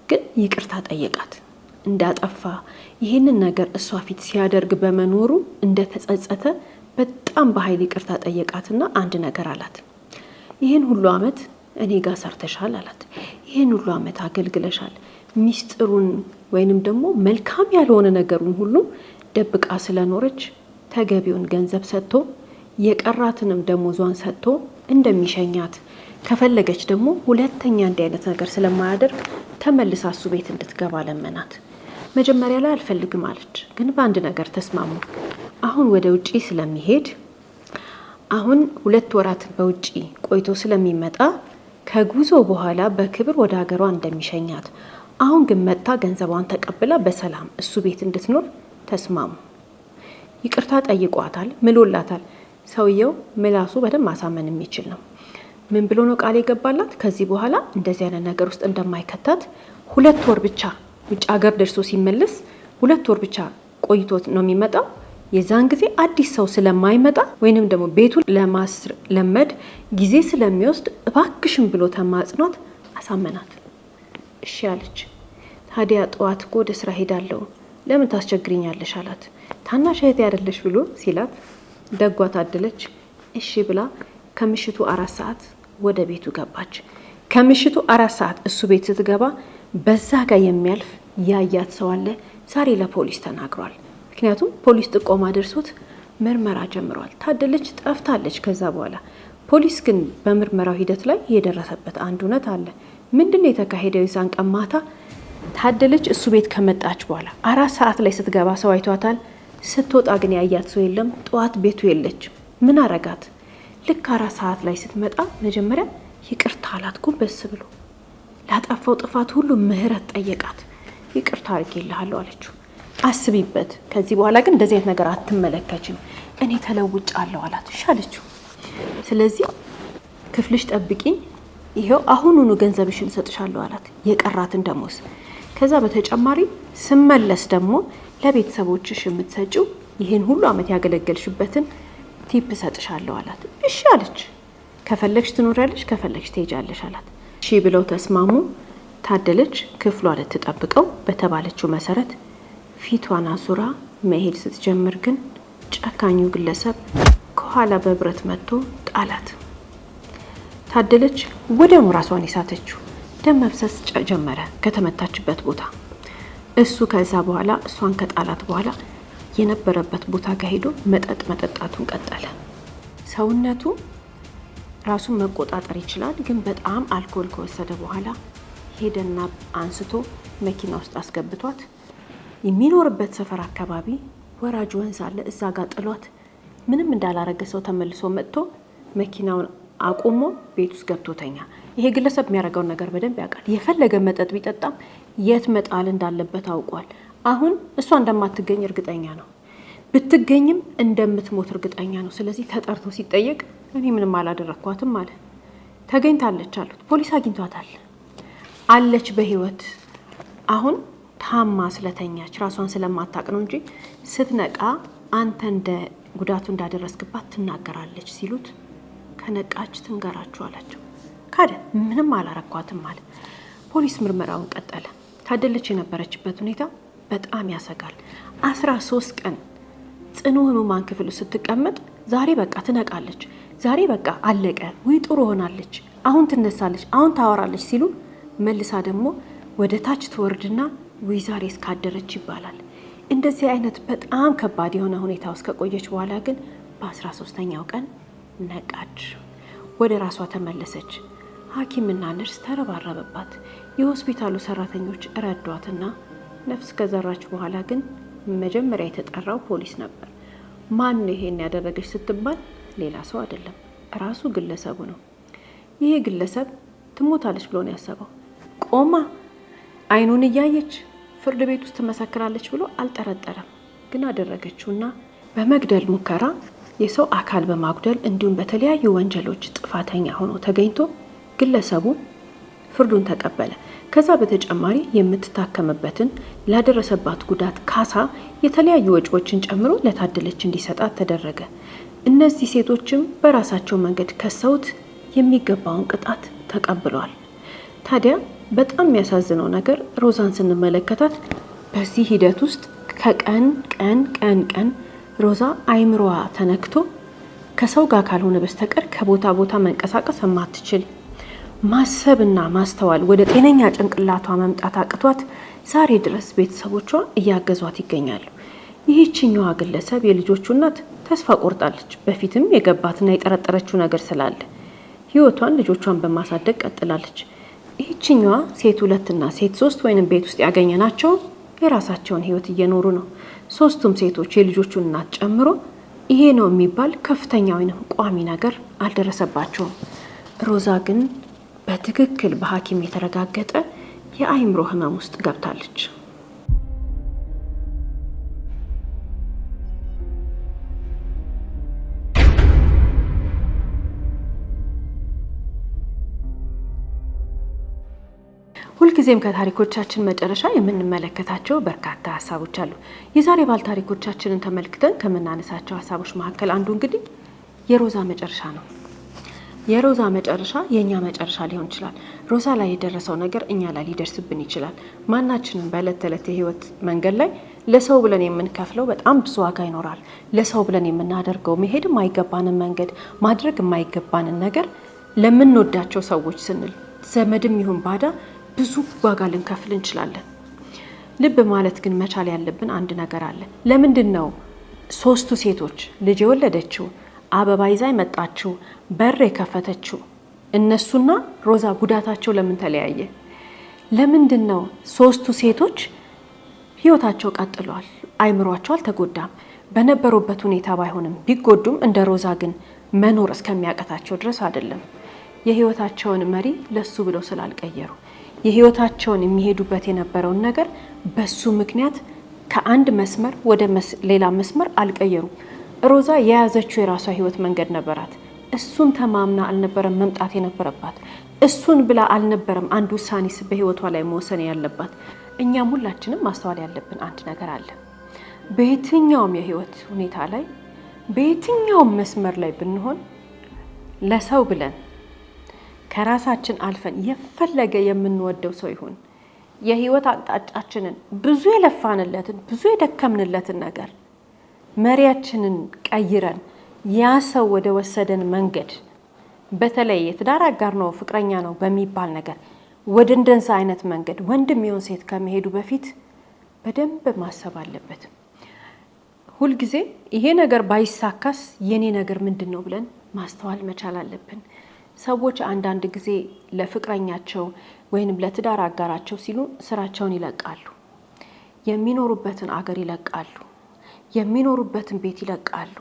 ግን ይቅርታ ጠየቃት እንዳጠፋ። ይህንን ነገር እሷ ፊት ሲያደርግ በመኖሩ እንደተጸጸተ በጣም በኃይል ይቅርታ ጠየቃትና አንድ ነገር አላት። ይህን ሁሉ አመት እኔ ጋር ሰርተሻል አላት። ይህን ሁሉ አመት አገልግለሻል። ሚስጥሩን ወይንም ደግሞ መልካም ያልሆነ ነገሩን ሁሉ ደብቃ ስለኖረች ተገቢውን ገንዘብ ሰጥቶ የቀራትንም ደሞዟን ሰጥቶ እንደሚሸኛት ከፈለገች ደግሞ ሁለተኛ እንዲህ አይነት ነገር ስለማያደርግ ተመልሳ እሱ ቤት እንድትገባ ለመናት። መጀመሪያ ላይ አልፈልግም አለች። ግን በአንድ ነገር ተስማሙ። አሁን ወደ ውጪ ስለሚሄድ አሁን 2 ወራት በውጪ ቆይቶ ስለሚመጣ ከጉዞ በኋላ በክብር ወደ ሀገሯ እንደሚሸኛት፣ አሁን ግን መጣ ገንዘቧን ተቀብላ በሰላም እሱ ቤት እንድትኖር ተስማሙ። ይቅርታ ጠይቋታል፣ ምሎላታል። ሰውየው ምላሱ በደንብ ማሳመን የሚችል ነው። ምን ብሎ ነው ቃል የገባላት? ከዚህ በኋላ እንደዚህ አይነት ነገር ውስጥ እንደማይከታት 2 ወር ብቻ ውጭ ሀገር ደርሶ ሲመለስ 2 ወር ብቻ ቆይቶት ነው የሚመጣው። የዛን ጊዜ አዲስ ሰው ስለማይመጣ ወይንም ደግሞ ቤቱን ለማስለመድ ጊዜ ስለሚወስድ እባክሽን ብሎ ተማጽኗት አሳመናት። እሺ አለች። ታዲያ ጠዋት እኮ ወደ ስራ ሄዳለሁ ለምን ታስቸግሪኛለሽ አላት። ታናሽ እህቴ አይደለሽ ብሎ ሲላት ደጓ ታደለች እሺ ብላ ከምሽቱ 4 ሰዓት ወደ ቤቱ ገባች። ከምሽቱ 4 ሰዓት እሱ ቤት ስትገባ በዛ ጋር የሚያልፍ ያያት ሰው አለ። ዛሬ ለፖሊስ ተናግሯል። ምክንያቱም ፖሊስ ጥቆማ ደርሶት ምርመራ ጀምሯል። ታደለች ጠፍታለች። ከዛ በኋላ ፖሊስ ግን በምርመራው ሂደት ላይ የደረሰበት አንድ እውነት አለ። ምንድነው የተካሄደው? የዛን ቀን ማታ ታደለች እሱ ቤት ከመጣች በኋላ 4 ሰዓት ላይ ስትገባ ሰው አይቷታል። ስትወጣ ግን ያያት ሰው የለም። ጠዋት ቤቱ የለች። ምን አረጋት? ልክ 4 ሰዓት ላይ ስትመጣ መጀመሪያ ይቅርታ አላት ጎንበስ ብሎ። ላጠፋው ጥፋት ሁሉ ምህረት ጠየቃት። ይቅርታ አድርጌልሃለሁ አለችው። አስቢበት፣ ከዚህ በኋላ ግን እንደዚህ አይነት ነገር አትመለከችም፣ እኔ ተለውጫለሁ አላት። እሺ አለችው። ስለዚህ ክፍልሽ ጠብቂኝ፣ ይሄው አሁኑኑ ገንዘብሽን እሰጥሻለሁ አላት፣ የቀራትን ደሞዝ። ከዛ በተጨማሪ ስመለስ ደግሞ ለቤተሰቦችሽ የምትሰጪው ይሄን ሁሉ አመት ያገለገልሽበትን ቲፕ እሰጥሻለሁ አላት። እሺ አለች። ከፈለግሽ ትኖሪያለሽ፣ ከፈለግሽ ትሄጃለሽ አላት። እሺ ብለው ተስማሙ። ታደለች ክፍሏ ልትጠብቀው በተባለችው መሰረት ፊቷን አዙራ መሄድ ስትጀምር ግን ጨካኙ ግለሰብ ከኋላ በብረት መጥቶ ጣላት። ታደለች ወዲያውኑ ራሷን የሳተችው። ደም መፍሰስ ጀመረ ከተመታችበት ቦታ። እሱ ከዛ በኋላ እሷን ከጣላት በኋላ የነበረበት ቦታ ጋር ሄዶ መጠጥ መጠጣቱን ቀጠለ። ሰውነቱ ራሱን መቆጣጠር ይችላል፣ ግን በጣም አልኮል ከወሰደ በኋላ ሄደና አንስቶ መኪና ውስጥ አስገብቷት የሚኖርበት ሰፈር አካባቢ ወራጅ ወንዝ አለ፣ እዛ ጋር ጥሏት ምንም እንዳላረገ ሰው ተመልሶ መጥቶ መኪናውን አቁሞ ቤት ውስጥ ገብቶተኛ። ይሄ ግለሰብ የሚያደርገውን ነገር በደንብ ያውቃል። የፈለገ መጠጥ ቢጠጣም የት መጣል እንዳለበት አውቋል። አሁን እሷ እንደማትገኝ እርግጠኛ ነው፣ ብትገኝም እንደምትሞት እርግጠኛ ነው። ስለዚህ ተጠርቶ ሲጠየቅ እኔ ምንም አላደረኳትም አለ። ተገኝታለች አሉት። ፖሊስ አግኝቷታል አለች በህይወት። አሁን ታማ ስለተኛች ራሷን ስለማታቅ ነው እንጂ ስትነቃ አንተ እንደ ጉዳቱ እንዳደረስክባት ትናገራለች ሲሉት ከነቃች ትንገራችሁ አላቸው። ካደ ምንም አላረኳትም አለ። ፖሊስ ምርመራውን ቀጠለ። ታደለች የነበረችበት ሁኔታ በጣም ያሰጋል። 13 ቀን ጽኑ ህሙማን ክፍል ስትቀመጥ ዛሬ በቃ ትነቃለች፣ ዛሬ በቃ አለቀ፣ ወይ ጥሩ ሆናለች፣ አሁን ትነሳለች፣ አሁን ታወራለች ሲሉ መልሳ ደግሞ ወደ ታች ትወርድና ወይ ዛሬ እስካደረች ይባላል። እንደዚህ አይነት በጣም ከባድ የሆነ ሁኔታ ውስጥ ከቆየች በኋላ ግን በ13ኛው ቀን ነቃች፣ ወደ ራሷ ተመለሰች። ሐኪምና ነርስ ተረባረበባት። የሆስፒታሉ ሰራተኞች ረዷትና ነፍስ ከዘራች በኋላ ግን መጀመሪያ የተጠራው ፖሊስ ነበር። ማን ነው ይሄን ያደረገች ስትባል ሌላ ሰው አይደለም፣ ራሱ ግለሰቡ ነው። ይሄ ግለሰብ ትሞታለች ብሎ ነው ያሰበው። ቆማ አይኑን እያየች ፍርድ ቤት ውስጥ ትመሰክራለች ብሎ አልጠረጠረም። ግን አደረገችውና በመግደል ሙከራ፣ የሰው አካል በማጉደል እንዲሁም በተለያዩ ወንጀሎች ጥፋተኛ ሆኖ ተገኝቶ ግለሰቡ ፍርዱን ተቀበለ። ከዛ በተጨማሪ የምትታከምበትን ላደረሰባት ጉዳት ካሳ የተለያዩ ወጪዎችን ጨምሮ ለታደለች እንዲሰጣት ተደረገ። እነዚህ ሴቶችም በራሳቸው መንገድ ከሰውት የሚገባውን ቅጣት ተቀብለዋል። ታዲያ በጣም የሚያሳዝነው ነገር ሮዛን ስንመለከታት በዚህ ሂደት ውስጥ ከቀን ቀን ሮዛ አይምሮዋ ተነክቶ ከሰው ጋር ካልሆነ በስተቀር ከቦታ ቦታ መንቀሳቀስ የማትችል ማሰብና ማስተዋል ወደ ጤነኛ ጭንቅላቷ መምጣት አቅቷት ዛሬ ድረስ ቤተሰቦቿ እያገዟት ይገኛሉ። ይህችኛዋ ግለሰብ የልጆቹ እናት ተስፋ ቆርጣለች። በፊትም የገባትና የጠረጠረችው ነገር ስላለ ህይወቷን ልጆቿን በማሳደግ ቀጥላለች። ይህችኛዋ ሴት 2 እና ሴት 3 ወይንም ቤት ውስጥ ያገኘናቸው የራሳቸውን ህይወት እየኖሩ ነው። 3ቱም ሴቶች የልጆቹን እናት ጨምሮ ይሄ ነው የሚባል ከፍተኛ ወይንም ቋሚ ነገር አልደረሰባቸውም። ሮዛ ግን በትክክል በሐኪም የተረጋገጠ የአይምሮ ህመም ውስጥ ገብታለች። ሁልጊዜም ከታሪኮቻችን መጨረሻ የምንመለከታቸው በርካታ ሀሳቦች አሉ። የዛሬ ባል ታሪኮቻችንን ተመልክተን ከምናነሳቸው ሀሳቦች መካከል አንዱ እንግዲህ የሮዛ መጨረሻ ነው። የሮዛ መጨረሻ የኛ መጨረሻ ሊሆን ይችላል። ሮዛ ላይ የደረሰው ነገር እኛ ላይ ሊደርስብን ይችላል። ማናችንም በዕለት ተዕለት የህይወት መንገድ ላይ ለሰው ብለን የምንከፍለው በጣም ብዙ ዋጋ ይኖራል። ለሰው ብለን የምናደርገው መሄድ የማይገባንን መንገድ ማድረግ የማይገባንን ነገር ለምንወዳቸው ሰዎች ስንል ዘመድም ይሁን ባዳ ብዙ ዋጋ ልንከፍል እንችላለን። ልብ ማለት ግን መቻል ያለብን አንድ ነገር አለ። ለምንድን ነው ሶስቱ ሴቶች ልጅ የወለደችው አበባ ይዛ የመጣችው በር የከፈተችው እነሱና ሮዛ ጉዳታቸው ለምን ተለያየ? ለምንድን ነው ሶስቱ ሴቶች ህይወታቸው ቀጥሏል፣ አይምሯቸው አልተጎዳም? በነበሩበት ሁኔታ ባይሆንም ቢጎዱም እንደ ሮዛ ግን መኖር እስከሚያቀታቸው ድረስ አይደለም። የህይወታቸውን መሪ ለሱ ብለው ስላልቀየሩ የህይወታቸውን የሚሄዱበት የነበረውን ነገር በሱ ምክንያት ከአንድ መስመር ወደ ሌላ መስመር አልቀየሩም። ሮዛ የያዘችው የራሷ ህይወት መንገድ ነበራት። እሱን ተማምና አልነበረም መምጣት የነበረባት። እሱን ብላ አልነበረም አንድ ውሳኔስ በህይወቷ ላይ መወሰን ያለባት። እኛም ሁላችንም ማስተዋል ያለብን አንድ ነገር አለ። በየትኛውም የህይወት ሁኔታ ላይ በየትኛውም መስመር ላይ ብንሆን ለሰው ብለን ከራሳችን አልፈን የፈለገ የምንወደው ሰው ይሁን የህይወት አቅጣጫችንን ብዙ የለፋንለትን ብዙ የደከምንለትን ነገር መሪያችንን ቀይረን ያ ሰው ወደ ወሰደን መንገድ በተለይ የትዳር አጋር ነው ፍቅረኛ ነው በሚባል ነገር ወደ እንደንሳ አይነት መንገድ ወንድም ይሁን ሴት ከመሄዱ በፊት በደንብ ማሰብ አለበት። ሁልጊዜ ይሄ ነገር ባይሳካስ የኔ ነገር ምንድነው ብለን ማስተዋል መቻል አለብን። ሰዎች አንዳንድ ጊዜ ለፍቅረኛቸው ወይንም ለትዳር አጋራቸው ሲሉ ስራቸውን ይለቃሉ፣ የሚኖሩበትን አገር ይለቃሉ፣ የሚኖሩበትን ቤት ይለቃሉ።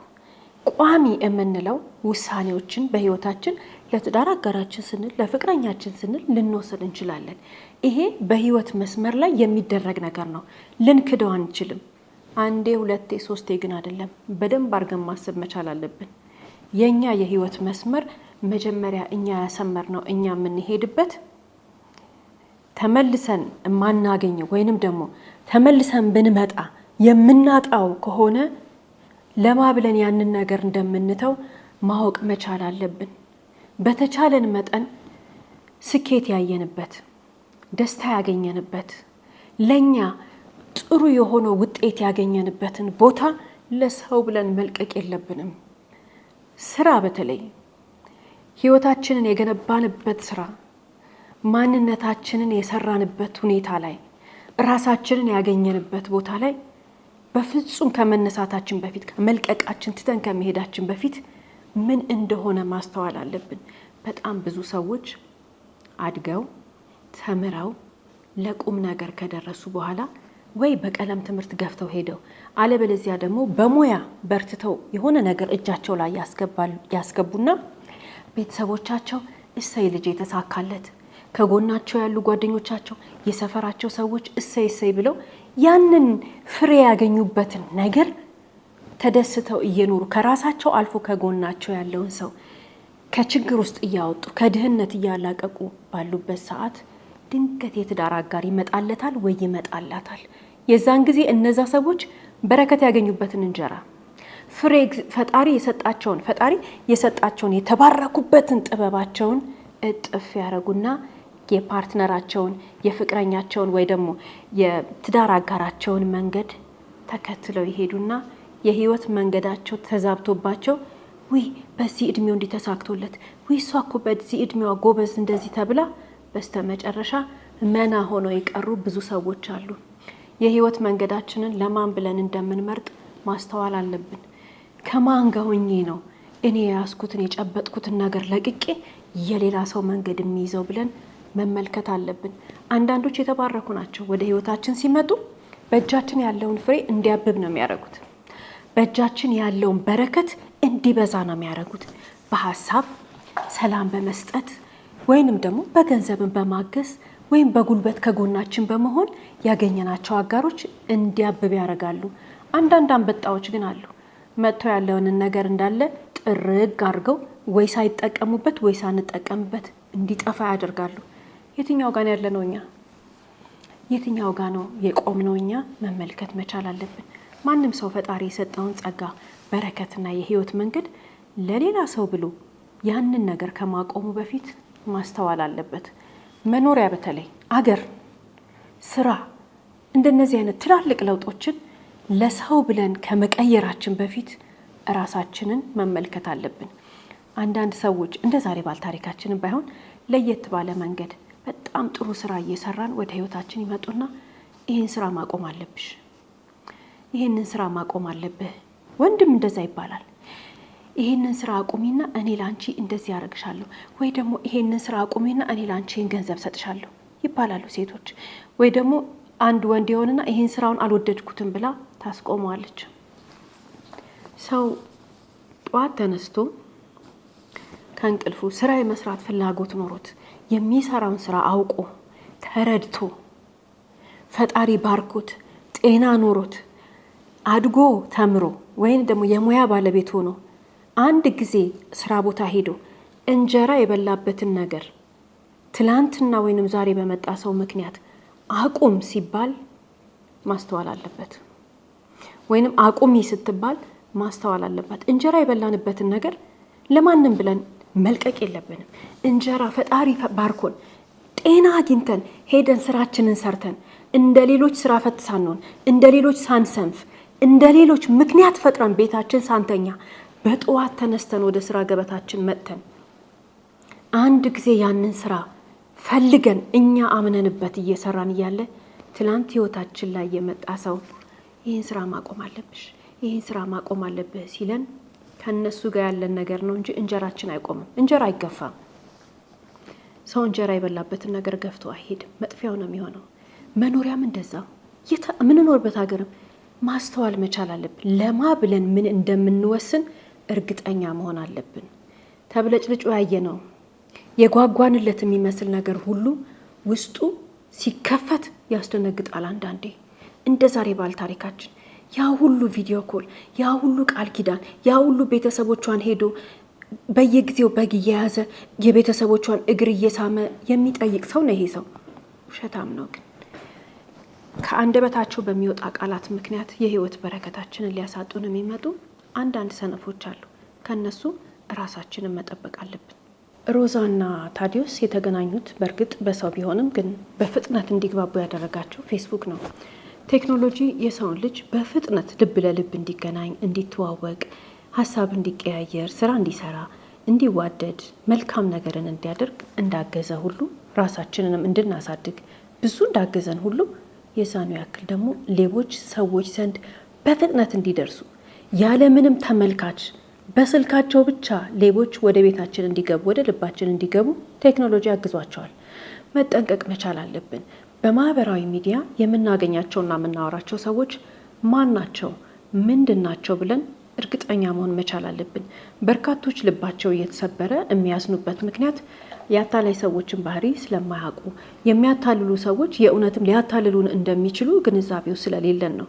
ቋሚ የምንለው ውሳኔዎችን በህይወታችን ለትዳር አጋራችን ስንል ለፍቅረኛችን ስንል ልንወስድ እንችላለን። ይሄ በህይወት መስመር ላይ የሚደረግ ነገር ነው፣ ልንክደው አንችልም። አንዴ ሁለቴ ሶስቴ ግን አይደለም። በደንብ አድርገን ማሰብ መቻል አለብን። የኛ የህይወት መስመር መጀመሪያ እኛ ያሰመርነው እኛ የምንሄድበት ተመልሰን ማናገኘው ወይንም ደግሞ ተመልሰን ብንመጣ የምናጣው ከሆነ ለማብለን ያንን ነገር እንደምንተው ማወቅ መቻል አለብን። በተቻለን መጠን ስኬት ያየንበት ደስታ ያገኘንበት ለኛ ጥሩ የሆነ ውጤት ያገኘንበትን ቦታ ለሰው ብለን መልቀቅ የለብንም። ስራ በተለይ ህይወታችንን የገነባንበት ስራ ማንነታችንን የሰራንበት ሁኔታ ላይ ራሳችንን ያገኘንበት ቦታ ላይ በፍጹም ከመነሳታችን በፊት መልቀቃችን ትተን ከመሄዳችን በፊት ምን እንደሆነ ማስተዋል አለብን። በጣም ብዙ ሰዎች አድገው ተምረው ለቁም ነገር ከደረሱ በኋላ ወይ በቀለም ትምህርት ገፍተው ሄደው አለበለዚያ ደግሞ በሙያ በርትተው የሆነ ነገር እጃቸው ላይ ያስገቡና ቤተሰቦቻቸው እሰይ ልጅ የተሳካለት ከጎናቸው ያሉ ጓደኞቻቸው የሰፈራቸው ሰዎች እሰይ ብለው ያንን ፍሬ ያገኙበትን ነገር ተደስተው እየኖሩ ከራሳቸው አልፎ ከጎናቸው ያለውን ሰው ከችግር ውስጥ እያወጡ ከድህነት እያላቀቁ ባሉበት ሰዓት ድንገት የትዳር አጋር ይመጣለታል ወይ ይመጣላታል። የዛን ጊዜ እነዛ ሰዎች በረከት ያገኙበትን እንጀራ ፍሬ ፈጣሪ የሰጣቸውን የተባረኩበትን ጥበባቸውን እጥፍ ያረጉና የፓርትነራቸውን የፍቅረኛቸውን ወይ ደግሞ የትዳር አጋራቸውን መንገድ ተከትለው ይሄዱና የህይወት መንገዳቸው ተዛብቶባቸው ወይ በዚህ እድሜው እንዲተሳክቶለት ወይ እሷ እኮ በዚህ እድሜዋ ጎበዝ እንደዚህ ተብላ በስተመጨረሻ መና ሆነው የቀሩ ብዙ ሰዎች አሉ። የህይወት መንገዳችንን ለማን ብለን እንደምንመርጥ ማስተዋል አለብን። ከማን ጋር ሆኜ ነው እኔ ያስኩትን የጨበጥኩትን ነገር ለቅቄ የሌላ ሰው መንገድ የሚይዘው ብለን መመልከት አለብን። አንዳንዶች የተባረኩ ናቸው። ወደ ህይወታችን ሲመጡ በእጃችን ያለውን ፍሬ እንዲያብብ ነው የሚያደርጉት። በእጃችን ያለውን በረከት እንዲበዛ ነው የሚያደርጉት። በሐሳብ ሰላም በመስጠት ወይንም ደግሞ በገንዘብን በማገዝ ወይም በጉልበት ከጎናችን በመሆን ያገኘናቸው አጋሮች እንዲያብብ ያደርጋሉ። አንዳንድ አንበጣዎች ግን አሉ መጥተው ያለውን ነገር እንዳለ ጥርግ አድርገው ወይ ሳይጠቀሙበት ወይ ሳንጠቀምበት እንዲጠፋ ያደርጋሉ። የትኛው ጋር ያለነው እኛ? የትኛው ጋር ነው የቆምነው እኛ መመልከት መቻል አለብን። ማንም ሰው ፈጣሪ የሰጠውን ጸጋ በረከትና የህይወት መንገድ ለሌላ ሰው ብሎ ያንን ነገር ከማቆሙ በፊት ማስተዋል አለበት። መኖሪያ በተለይ አገር፣ ስራ እንደነዚህ አይነት ትላልቅ ለውጦችን ለሰው ብለን ከመቀየራችን በፊት ራሳችንን መመልከት አለብን። አንዳንድ ሰዎች እንደ ዛሬ ባልታሪካችንን ባይሆን ለየት ባለ መንገድ በጣም ጥሩ ስራ እየሰራን ወደ ህይወታችን ይመጡና ይሄን ስራ ማቆም አለብሽ፣ ይሄንን ስራ ማቆም አለብህ። ወንድም እንደዛ ይባላል። ይሄንን ስራ አቁሚና እኔ ላንቺ እንደዚህ ያደርግሻለሁ፣ ወይ ደግሞ ይሄንን ስራ አቁሚና እኔ ላንቺ ገንዘብ ሰጥሻለሁ ይባላሉ ሴቶች። ወይ ደግሞ አንድ ወንድ ይሆንና ይሄን ስራውን አልወደድኩትም ብላ ታስቆመዋለች። ሰው ጧት ተነስቶ ከእንቅልፉ ስራ የመስራት ፍላጎት ኖሮት የሚሰራውን ስራ አውቆ ተረድቶ ፈጣሪ ባርኮት ጤና ኖሮት አድጎ ተምሮ ወይም ደግሞ የሙያ ባለቤት ሆኖ አንድ ጊዜ ስራ ቦታ ሄዶ እንጀራ የበላበትን ነገር ትላንትና ወይንም ዛሬ በመጣ ሰው ምክንያት አቁም ሲባል ማስተዋል አለበት። ወይንም አቁሚ ስትባል ማስተዋል አለበት። እንጀራ የበላንበትን ነገር ለማንም ብለን መልቀቅ የለብንም። እንጀራ ፈጣሪ ባርኮን ጤና አግኝተን ሄደን ስራችንን ሰርተን እንደ ሌሎች ስራ ፈት ሳንሆን እንደ ሌሎች ሳንሰንፍ እንደ ሌሎች ምክንያት ፈጥረን ቤታችን ሳንተኛ በጠዋት ተነስተን ወደ ስራ ገበታችን መጥተን አንድ ጊዜ ያንን ስራ ፈልገን እኛ አምነንበት እየሰራን እያለ ትላንት ህይወታችን ላይ የመጣ ሰው ይህን ስራ ማቆም አለብሽ፣ ይህን ስራ ማቆም አለብህ ሲለን ከነሱ ጋር ያለን ነገር ነው እንጂ እንጀራችን አይቆምም። እንጀራ አይገፋም። ሰው እንጀራ የበላበትን ነገር ገፍቶ አይሄድም፣ መጥፊያው ነው የሚሆነው። መኖሪያም እንደዛው ምንኖርበት ሀገርም ማስተዋል መቻል አለብን። ለማ ብለን ምን እንደምንወስን እርግጠኛ መሆን አለብን። ተብለጭልጩ ያየነው የጓጓንለት የሚመስል ነገር ሁሉ ውስጡ ሲከፈት ያስደነግጣል። አንዳንዴ እንደ ዛሬ ባል ታሪካችን ያ ሁሉ ቪዲዮ ኮል፣ ያ ሁሉ ቃል ኪዳን፣ ያ ሁሉ ቤተሰቦቿን ሄዶ በየጊዜው በግ እየያዘ የቤተሰቦቿን እግር እየሳመ የሚጠይቅ ሰው ነው። ይሄ ሰው ውሸታም ነው። ግን ከአንደበታቸው በሚወጣ ቃላት ምክንያት የህይወት በረከታችንን ሊያሳጡን የሚመጡ አንዳንድ ሰነፎች አሉ። ከነሱ ራሳችንን መጠበቅ አለብን። ሮዛና ታዲዮስ የተገናኙት በእርግጥ በሰው ቢሆንም ግን በፍጥነት እንዲግባቡ ያደረጋቸው ፌስቡክ ነው። ቴክኖሎጂ የሰውን ልጅ በፍጥነት ልብ ለልብ እንዲገናኝ፣ እንዲተዋወቅ፣ ሀሳብ እንዲቀያየር፣ ስራ እንዲሰራ፣ እንዲዋደድ፣ መልካም ነገርን እንዲያደርግ እንዳገዘ ሁሉ ራሳችንንም እንድናሳድግ ብዙ እንዳገዘን ሁሉ የዛኑ ያክል ደግሞ ሌቦች ሰዎች ዘንድ በፍጥነት እንዲደርሱ ያለምንም ተመልካች በስልካቸው ብቻ ሌቦች ወደ ቤታችን እንዲገቡ ወደ ልባችን እንዲገቡ ቴክኖሎጂ ያግዟቸዋል። መጠንቀቅ መቻል አለብን። በማህበራዊ ሚዲያ የምናገኛቸውና የምናወራቸው ሰዎች ማን ናቸው፣ ምንድን ናቸው ብለን እርግጠኛ መሆን መቻል አለብን። በርካቶች ልባቸው እየተሰበረ የሚያዝኑበት ምክንያት ያታላይ ሰዎችን ባህሪ ስለማያውቁ፣ የሚያታልሉ ሰዎች የእውነትም ሊያታልሉን እንደሚችሉ ግንዛቤው ስለሌለን ነው።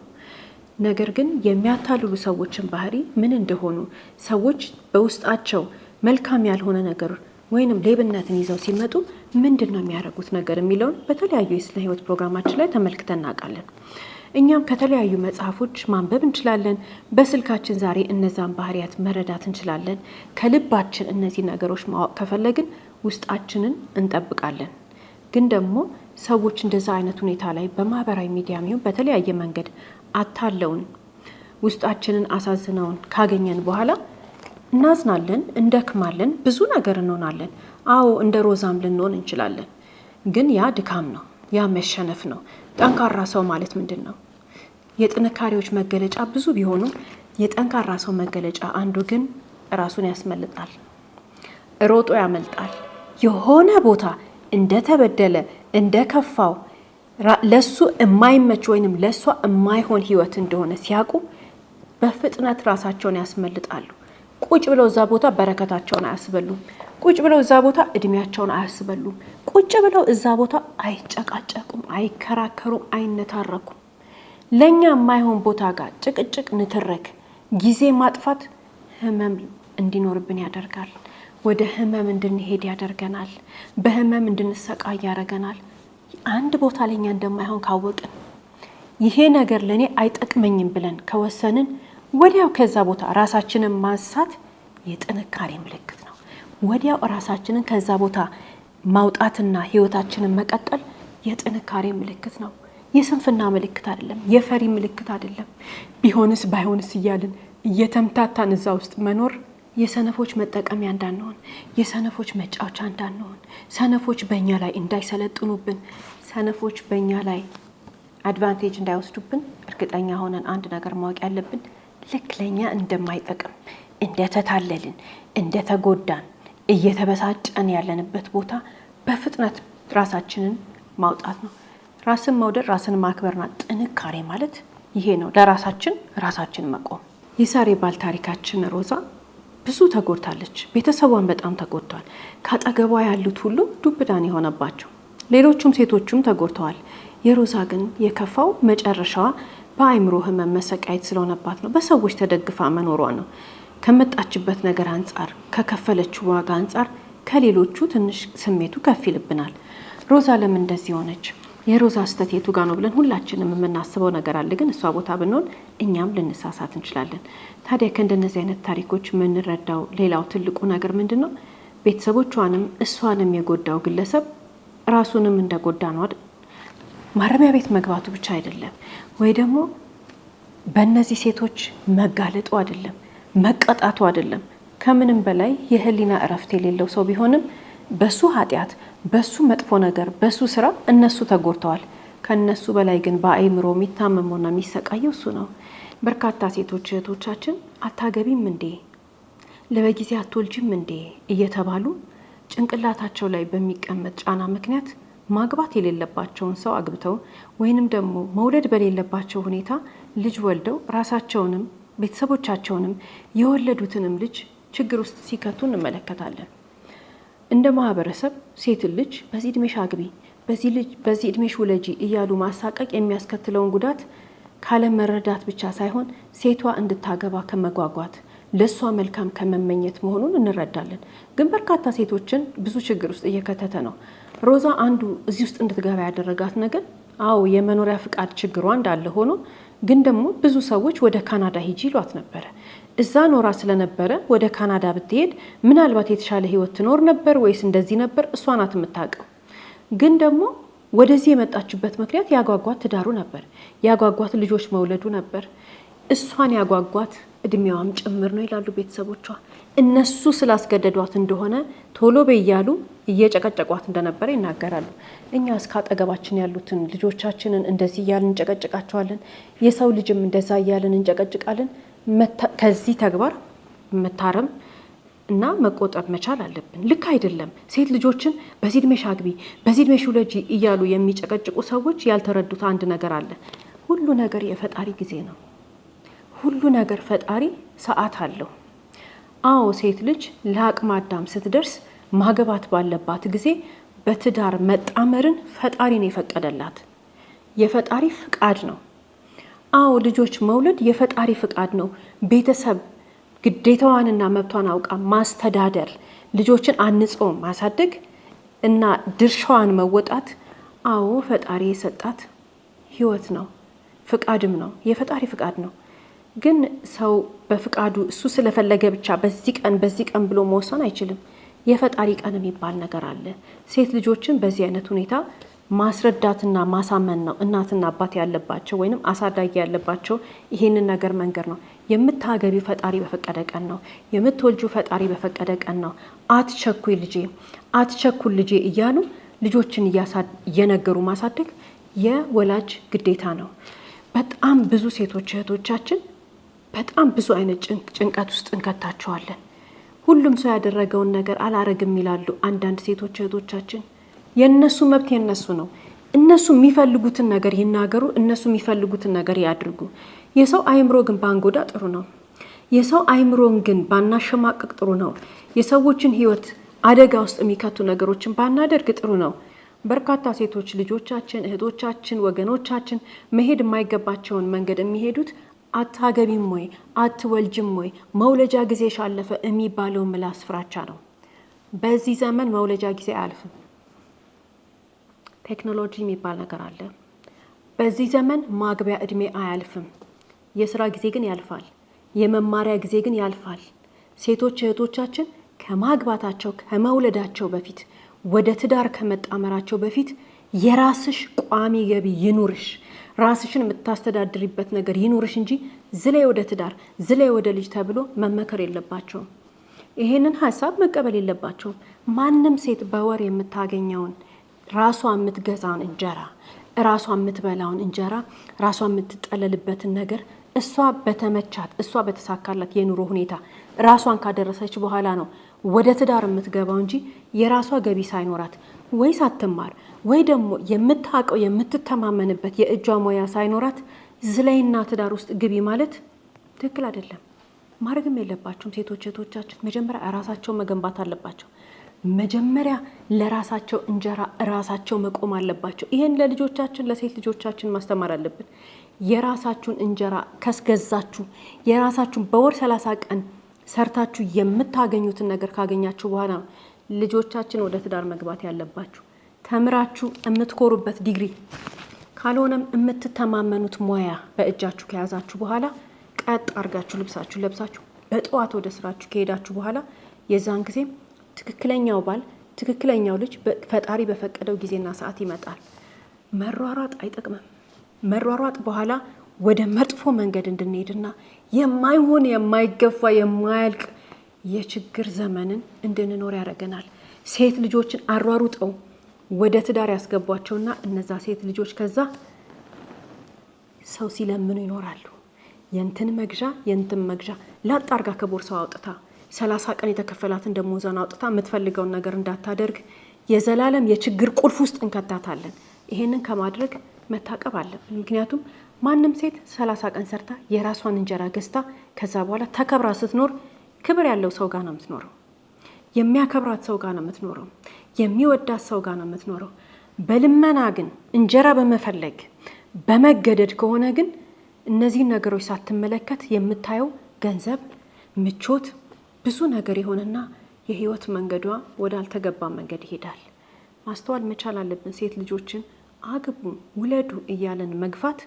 ነገር ግን የሚያታልሉ ሰዎችን ባህሪ ምን እንደሆኑ ሰዎች በውስጣቸው መልካም ያልሆነ ነገር ወይንም ሌብነትን ይዘው ሲመጡ ምንድን ነው የሚያደርጉት ነገር የሚለውን በተለያዩ የስነ ህይወት ፕሮግራማችን ላይ ተመልክተን እናውቃለን። እኛም ከተለያዩ መጽሐፎች ማንበብ እንችላለን። በስልካችን ዛሬ እነዛን ባህሪያት መረዳት እንችላለን። ከልባችን እነዚህ ነገሮች ማወቅ ከፈለግን ውስጣችንን እንጠብቃለን። ግን ደግሞ ሰዎች እንደዛ አይነት ሁኔታ ላይ በማህበራዊ ሚዲያም ይሁን በተለያየ መንገድ አታለውን ውስጣችንን አሳዝነውን ካገኘን በኋላ እናዝናለን፣ እንደክማለን፣ ብዙ ነገር እንሆናለን። አዎ እንደ ሮዛም ልንሆን እንችላለን። ግን ያ ድካም ነው፣ ያ መሸነፍ ነው። ጠንካራ ሰው ማለት ምንድን ነው? የጥንካሬዎች መገለጫ ብዙ ቢሆኑ የጠንካራ ሰው መገለጫ አንዱ ግን ራሱን ያስመልጣል፣ ሮጦ ያመልጣል። የሆነ ቦታ እንደተበደለ እንደከፋው ለሱ የማይመች ወይንም ለሷ የማይሆን ህይወት እንደሆነ ሲያውቁ በፍጥነት ራሳቸውን ያስመልጣሉ። ቁጭ ብለው እዛ ቦታ በረከታቸውን አያስበሉም። ቁጭ ብለው እዛ ቦታ እድሜያቸውን አያስበሉም። ቁጭ ብለው እዛ ቦታ አይጨቃጨቁም፣ አይከራከሩም፣ አይነታረኩም። ለኛ የማይሆን ቦታ ጋር ጭቅጭቅ፣ ንትረክ፣ ጊዜ ማጥፋት ህመም እንዲኖርብን ያደርጋል። ወደ ህመም እንድንሄድ ያደርገናል። በህመም እንድንሰቃይ ያደርገናል። አንድ ቦታ ለኛ እንደማይሆን ካወቅን ይሄ ነገር ለኔ አይጠቅመኝም ብለን ከወሰንን ወዲያው ከዛ ቦታ ራሳችንን ማንሳት የጥንካሬ ምልክት ነው። ወዲያው ራሳችንን ከዛ ቦታ ማውጣትና ህይወታችንን መቀጠል የጥንካሬ ምልክት ነው። የስንፍና ምልክት አይደለም፣ የፈሪ ምልክት አይደለም። ቢሆንስ ባይሆንስ እያልን እየተምታታን እዛ ውስጥ መኖር የሰነፎች መጠቀሚያ እንዳንሆን፣ የሰነፎች መጫወቻ እንዳንሆን፣ ሰነፎች በእኛ ላይ እንዳይሰለጥኑብን፣ ሰነፎች በእኛ ላይ አድቫንቴጅ እንዳይወስዱብን እርግጠኛ ሆነን አንድ ነገር ማወቅ ያለብን ልክ ለኛ እንደማይጠቅም እንደተታለልን፣ እንደተጎዳን፣ እየተበሳጨን ያለንበት ቦታ በፍጥነት ራሳችንን ማውጣት ነው። ራስን መውደድ፣ ራስን ማክበርና ጥንካሬ ማለት ይሄ ነው። ለራሳችን መቆም። የዛሬ ባል ታሪካችን ሮዛ ብዙ ተጎድታለች። ቤተሰቧን በጣም ተጎድቷል። ካጠገቧ ያሉት ሁሉ ዱብዳን የሆነባቸው፣ ሌሎቹም ሴቶቹም ተጎድተዋል። የሮዛ ግን የከፋው መጨረሻዋ በአይምሮ ህመም መሰቃየት ስለሆነባት ነው። በሰዎች ተደግፋ መኖሯ ነው። ከመጣችበት ነገር አንጻር፣ ከከፈለችው ዋጋ አንጻር ከሌሎቹ ትንሽ ስሜቱ ከፍ ይልብናል። ሮዛ ለምን እንደዚህ ሆነች? የሮዛ ስተት የቱ ጋር ነው ብለን ሁላችንም የምናስበው ነገር አለ። ግን እሷ ቦታ ብንሆን እኛም ልንሳሳት እንችላለን። ታዲያ ከእንደነዚህ አይነት ታሪኮች የምንረዳው ሌላው ትልቁ ነገር ምንድነው? ቤተሰቦቿንም እሷንም የጎዳው ግለሰብ ራሱንም እንደጎዳ ነው። ማረሚያ ቤት መግባቱ ብቻ አይደለም፣ ወይ ደግሞ በእነዚህ ሴቶች መጋለጡ አይደለም፣ መቀጣቱ አይደለም። ከምንም በላይ የህሊና እረፍት የሌለው ሰው ቢሆንም በሱ ኃጢአት፣ በሱ መጥፎ ነገር፣ በሱ ስራ እነሱ ተጎድተዋል። ከነሱ በላይ ግን በአይምሮ የሚታመመውና የሚሰቃየው እሱ ነው። በርካታ ሴቶች እህቶቻችን አታገቢም እንዴ፣ ለበጊዜ አትወልጅም እንዴ እየተባሉ ጭንቅላታቸው ላይ በሚቀመጥ ጫና ምክንያት ማግባት የሌለባቸውን ሰው አግብተው ወይንም ደግሞ መውለድ በሌለባቸው ሁኔታ ልጅ ወልደው ራሳቸውንም ቤተሰቦቻቸውንም የወለዱትንም ልጅ ችግር ውስጥ ሲከቱ እንመለከታለን። እንደ ማህበረሰብ ሴት ልጅ በዚህ እድሜሽ አግቢ፣ በዚህ እድሜሽ ውለጂ እያሉ ማሳቀቅ የሚያስከትለውን ጉዳት ካለመረዳት ብቻ ሳይሆን ሴቷ እንድታገባ ከመጓጓት ለሷ መልካም ከመመኘት መሆኑን እንረዳለን። ግን በርካታ ሴቶችን ብዙ ችግር ውስጥ እየከተተ ነው። ሮዛ አንዱ እዚህ ውስጥ እንድትገባ ያደረጋት ነገር የመኖሪያ ፍቃድ ችግሯ እንዳለ ሆኖ ግን ደግሞ ብዙ ሰዎች ወደ ካናዳ ሂጂ ይሏት ነበረ። እዛ ኖራ ስለነበረ ወደ ካናዳ ብትሄድ ምናልባት የተሻለ ህይወት ትኖር ነበር ወይስ እንደዚህ ነበር፣ እሷ ናት የምታውቀው። ግን ደግሞ ወደዚህ የመጣችበት ምክንያት ያጓጓት ትዳሩ ነበር፣ ያጓጓት ልጆች መውለዱ ነበር፣ እሷን ያጓጓት እድሜዋም ጭምር ነው ይላሉ ቤተሰቦቿ። እነሱ ስላስገደዷት እንደሆነ ቶሎ በያሉ እየጨቀጨቋት እንደነበረ ይናገራሉ። እኛ እስከ አጠገባችን ያሉትን ልጆቻችንን እንደዚህ እያልን እንጨቀጭቃቸዋለን። የሰው ልጅም እንደዛ እያልን እንጨቀጭቃለን። ከዚህ ተግባር መታረም እና መቆጠብ መቻል አለብን። ልክ አይደለም። ሴት ልጆችን በዚህ እድሜሽ አግቢ፣ በዚህ እድሜሽ ውለጂ እያሉ የሚጨቀጭቁ ሰዎች ያልተረዱት አንድ ነገር አለ። ሁሉ ነገር የፈጣሪ ጊዜ ነው። ሁሉ ነገር ፈጣሪ ሰዓት አለው። ሴት ልጅ ለአቅመ አዳም ስትደርስ ማግባት ባለባት ጊዜ በትዳር መጣመርን ፈጣሪ ነው የፈቀደላት። የፈጣሪ ፍቃድ ነው። ልጆች መውለድ የፈጣሪ ፍቃድ ነው። ቤተሰብ ግዴታዋንና መብቷን አውቃ ማስተዳደር፣ ልጆችን አንጾ ማሳደግ እና ድርሻዋን መወጣት ፈጣሪ የሰጣት ህይወት ነው፣ ፍቃድም ነው፣ የፈጣሪ ፍቃድ ነው። ግን ሰው በፍቃዱ እሱ ስለፈለገ ብቻ በዚህ ቀን ብሎ መወሰን አይችልም። የፈጣሪ ቀን የሚባል ነገር አለ። ሴት ልጆችን በዚህ አይነት ሁኔታ ማስረዳትና ማሳመን ነው እናትና አባት ያለባቸው ወይንም አሳዳጊ ያለባቸው። ይሄንን ነገር መንገር ነው። የምታገቢው ፈጣሪ በፈቀደ ቀን ነው። የምትወልጁ ፈጣሪ በፈቀደ ቀን ነው። አትቸኩይ ልጄ፣ አትቸኩል ልጄ እያሉ ልጆችን እየነገሩ ማሳደግ የወላጅ ግዴታ ነው። በጣም ብዙ ሴቶች እህቶቻችን በጣም ብዙ አይነት ጭንቀት ውስጥ እንከታቸዋለን። ሁሉም ሰው ያደረገውን ነገር አላረግም ይላሉ አንዳንድ ሴቶች እህቶቻችን። የነሱ መብት የነሱ ነው። እነሱ የሚፈልጉትን ነገር ይናገሩ፣ እነሱ የሚፈልጉትን ነገር ያድርጉ። የሰው አይምሮ ግን ባንጎዳ ጥሩ ነው። የሰው አይምሮን ግን ባናሸማቅቅ ጥሩ ነው። የሰዎችን ህይወት አደጋ ውስጥ የሚከቱ ነገሮችን ባናደርግ ጥሩ ነው። በርካታ ሴቶች ልጆቻችን፣ እህቶቻችን፣ ወገኖቻችን መሄድ የማይገባቸውን መንገድ የሚሄዱት አታገቢም ወይ አትወልጅም ወይ መውለጃ ጊዜ ሻለፈ የሚባለው ምላስ ፍራቻ ነው። በዚህ ዘመን መውለጃ ጊዜ አያልፍም። ቴክኖሎጂ የሚባል ነገር አለ። በዚህ ዘመን ማግቢያ እድሜ አያልፍም። የስራ ጊዜ ግን ያልፋል። የመማሪያ ጊዜ ግን ያልፋል። ሴቶች እህቶቻችን ከማግባታቸው ከመውለዳቸው በፊት ወደ ትዳር ከመጣመራቸው በፊት የራስሽ ቋሚ ገቢ ይኑርሽ፣ ራስሽን የምታስተዳድሪበት ነገር ይኑርሽ እንጂ ዝላይ ወደ ትዳር ዝላይ ወደ ልጅ ተብሎ መመከር የለባቸውም። ይሄንን ሀሳብ መቀበል የለባቸውም። ማንም ሴት በወር የምታገኘውን ራሷ የምትገዛውን እንጀራ፣ ራሷ የምትበላውን እንጀራ፣ ራሷ የምትጠለልበትን ነገር እሷ በተመቻት እሷ በተሳካላት የኑሮ ሁኔታ ራሷን ካደረሰች በኋላ ነው ወደ ትዳር የምትገባው እንጂ የራሷ ገቢ ሳይኖራት ወይ ሳትማር ወይ ደግሞ የምታውቀው የምትተማመንበት የእጇ ሙያ ሳይኖራት ዝላይና ትዳር ውስጥ ግቢ ማለት ትክክል አይደለም። ማድረግም የለባቸውም። ሴቶች እህቶቻችን መጀመሪያ ራሳቸው መገንባት አለባቸው። መጀመሪያ ለራሳቸው እንጀራ ራሳቸው መቆም አለባቸው። ይሄን ለልጆቻችን ለሴት ልጆቻችን ማስተማር አለብን። የራሳችሁን እንጀራ ከስገዛችሁ የራሳችሁን በወር 30 ቀን ሰርታችሁ የምታገኙትን ነገር ካገኛችሁ በኋላ ነው ልጆቻችን ወደ ትዳር መግባት ያለባችሁ። ተምራችሁ የምትኮሩበት ዲግሪ ካልሆነም የምትተማመኑት ሙያ በእጃችሁ ከያዛችሁ በኋላ ቀጥ አርጋችሁ ልብሳችሁ ለብሳችሁ በጠዋት ወደ ስራችሁ ከሄዳችሁ በኋላ የዛን ጊዜ ትክክለኛው ባል ትክክለኛው ልጅ ፈጣሪ በፈቀደው ጊዜና ሰዓት ይመጣል። መሯሯጥ አይጠቅምም። መሯሯጥ በኋላ ወደ መጥፎ መንገድ እንድንሄድና የማይሆን የማይገፋ የማያልቅ የችግር ዘመንን እንድንኖር ያደርገናል። ሴት ልጆችን አሯሩጠው ወደ ትዳር ያስገቧቸውና እነዛ ሴት ልጆች ከዛ ሰው ሲለምኑ ይኖራሉ። የንትን መግዣ ላጣርጋ ከቦርሳው አውጥታ 30 ቀን የተከፈላትን ደሞዟን አውጥታ የምትፈልገውን ነገር እንዳታደርግ የዘላለም የችግር ቁልፍ ውስጥ እንከታታለን። ይሄንን ከማድረግ መታቀብ አለብን። ምክንያቱም ማንም ሴት 30 ቀን ሰርታ የራሷን እንጀራ ገዝታ ከዛ በኋላ ተከብራ ስትኖር ክብር ያለው ሰው ጋር ነው የምትኖረው። የሚያከብራት ሰው ጋር ነው የምትኖረው። የሚወዳት ሰው ጋር ነው የምትኖረው። በልመና ግን እንጀራ በመፈለግ በመገደድ ከሆነ ግን እነዚህን ነገሮች ሳትመለከት የምታየው ገንዘብ፣ ምቾት፣ ብዙ ነገር ይሆንና የህይወት መንገዷ ወደ አልተገባ መንገድ ይሄዳል። ማስተዋል መቻል አለብን። ሴት ልጆችን አግቡ፣ ውለዱ እያለን መግፋት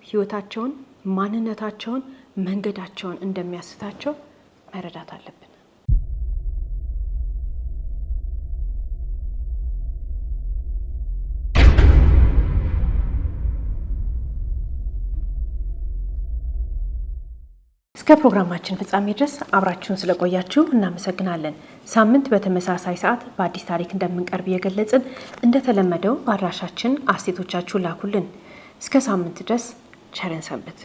ህይወታቸውን፣ ማንነታቸውን፣ መንገዳቸውን እንደሚያስታቸው መረዳት አለብን። እስከ ፕሮግራማችን ፍጻሜ ድረስ አብራችሁን ስለቆያችሁ እናመሰግናለን። ሳምንት በተመሳሳይ ሰዓት በአዲስ ታሪክ እንደምንቀርብ እየገለጽን እንደተለመደው በአድራሻችን አስተያየቶቻችሁን ላኩልን። እስከ ሳምንት ድረስ ቸርን ሰንብት።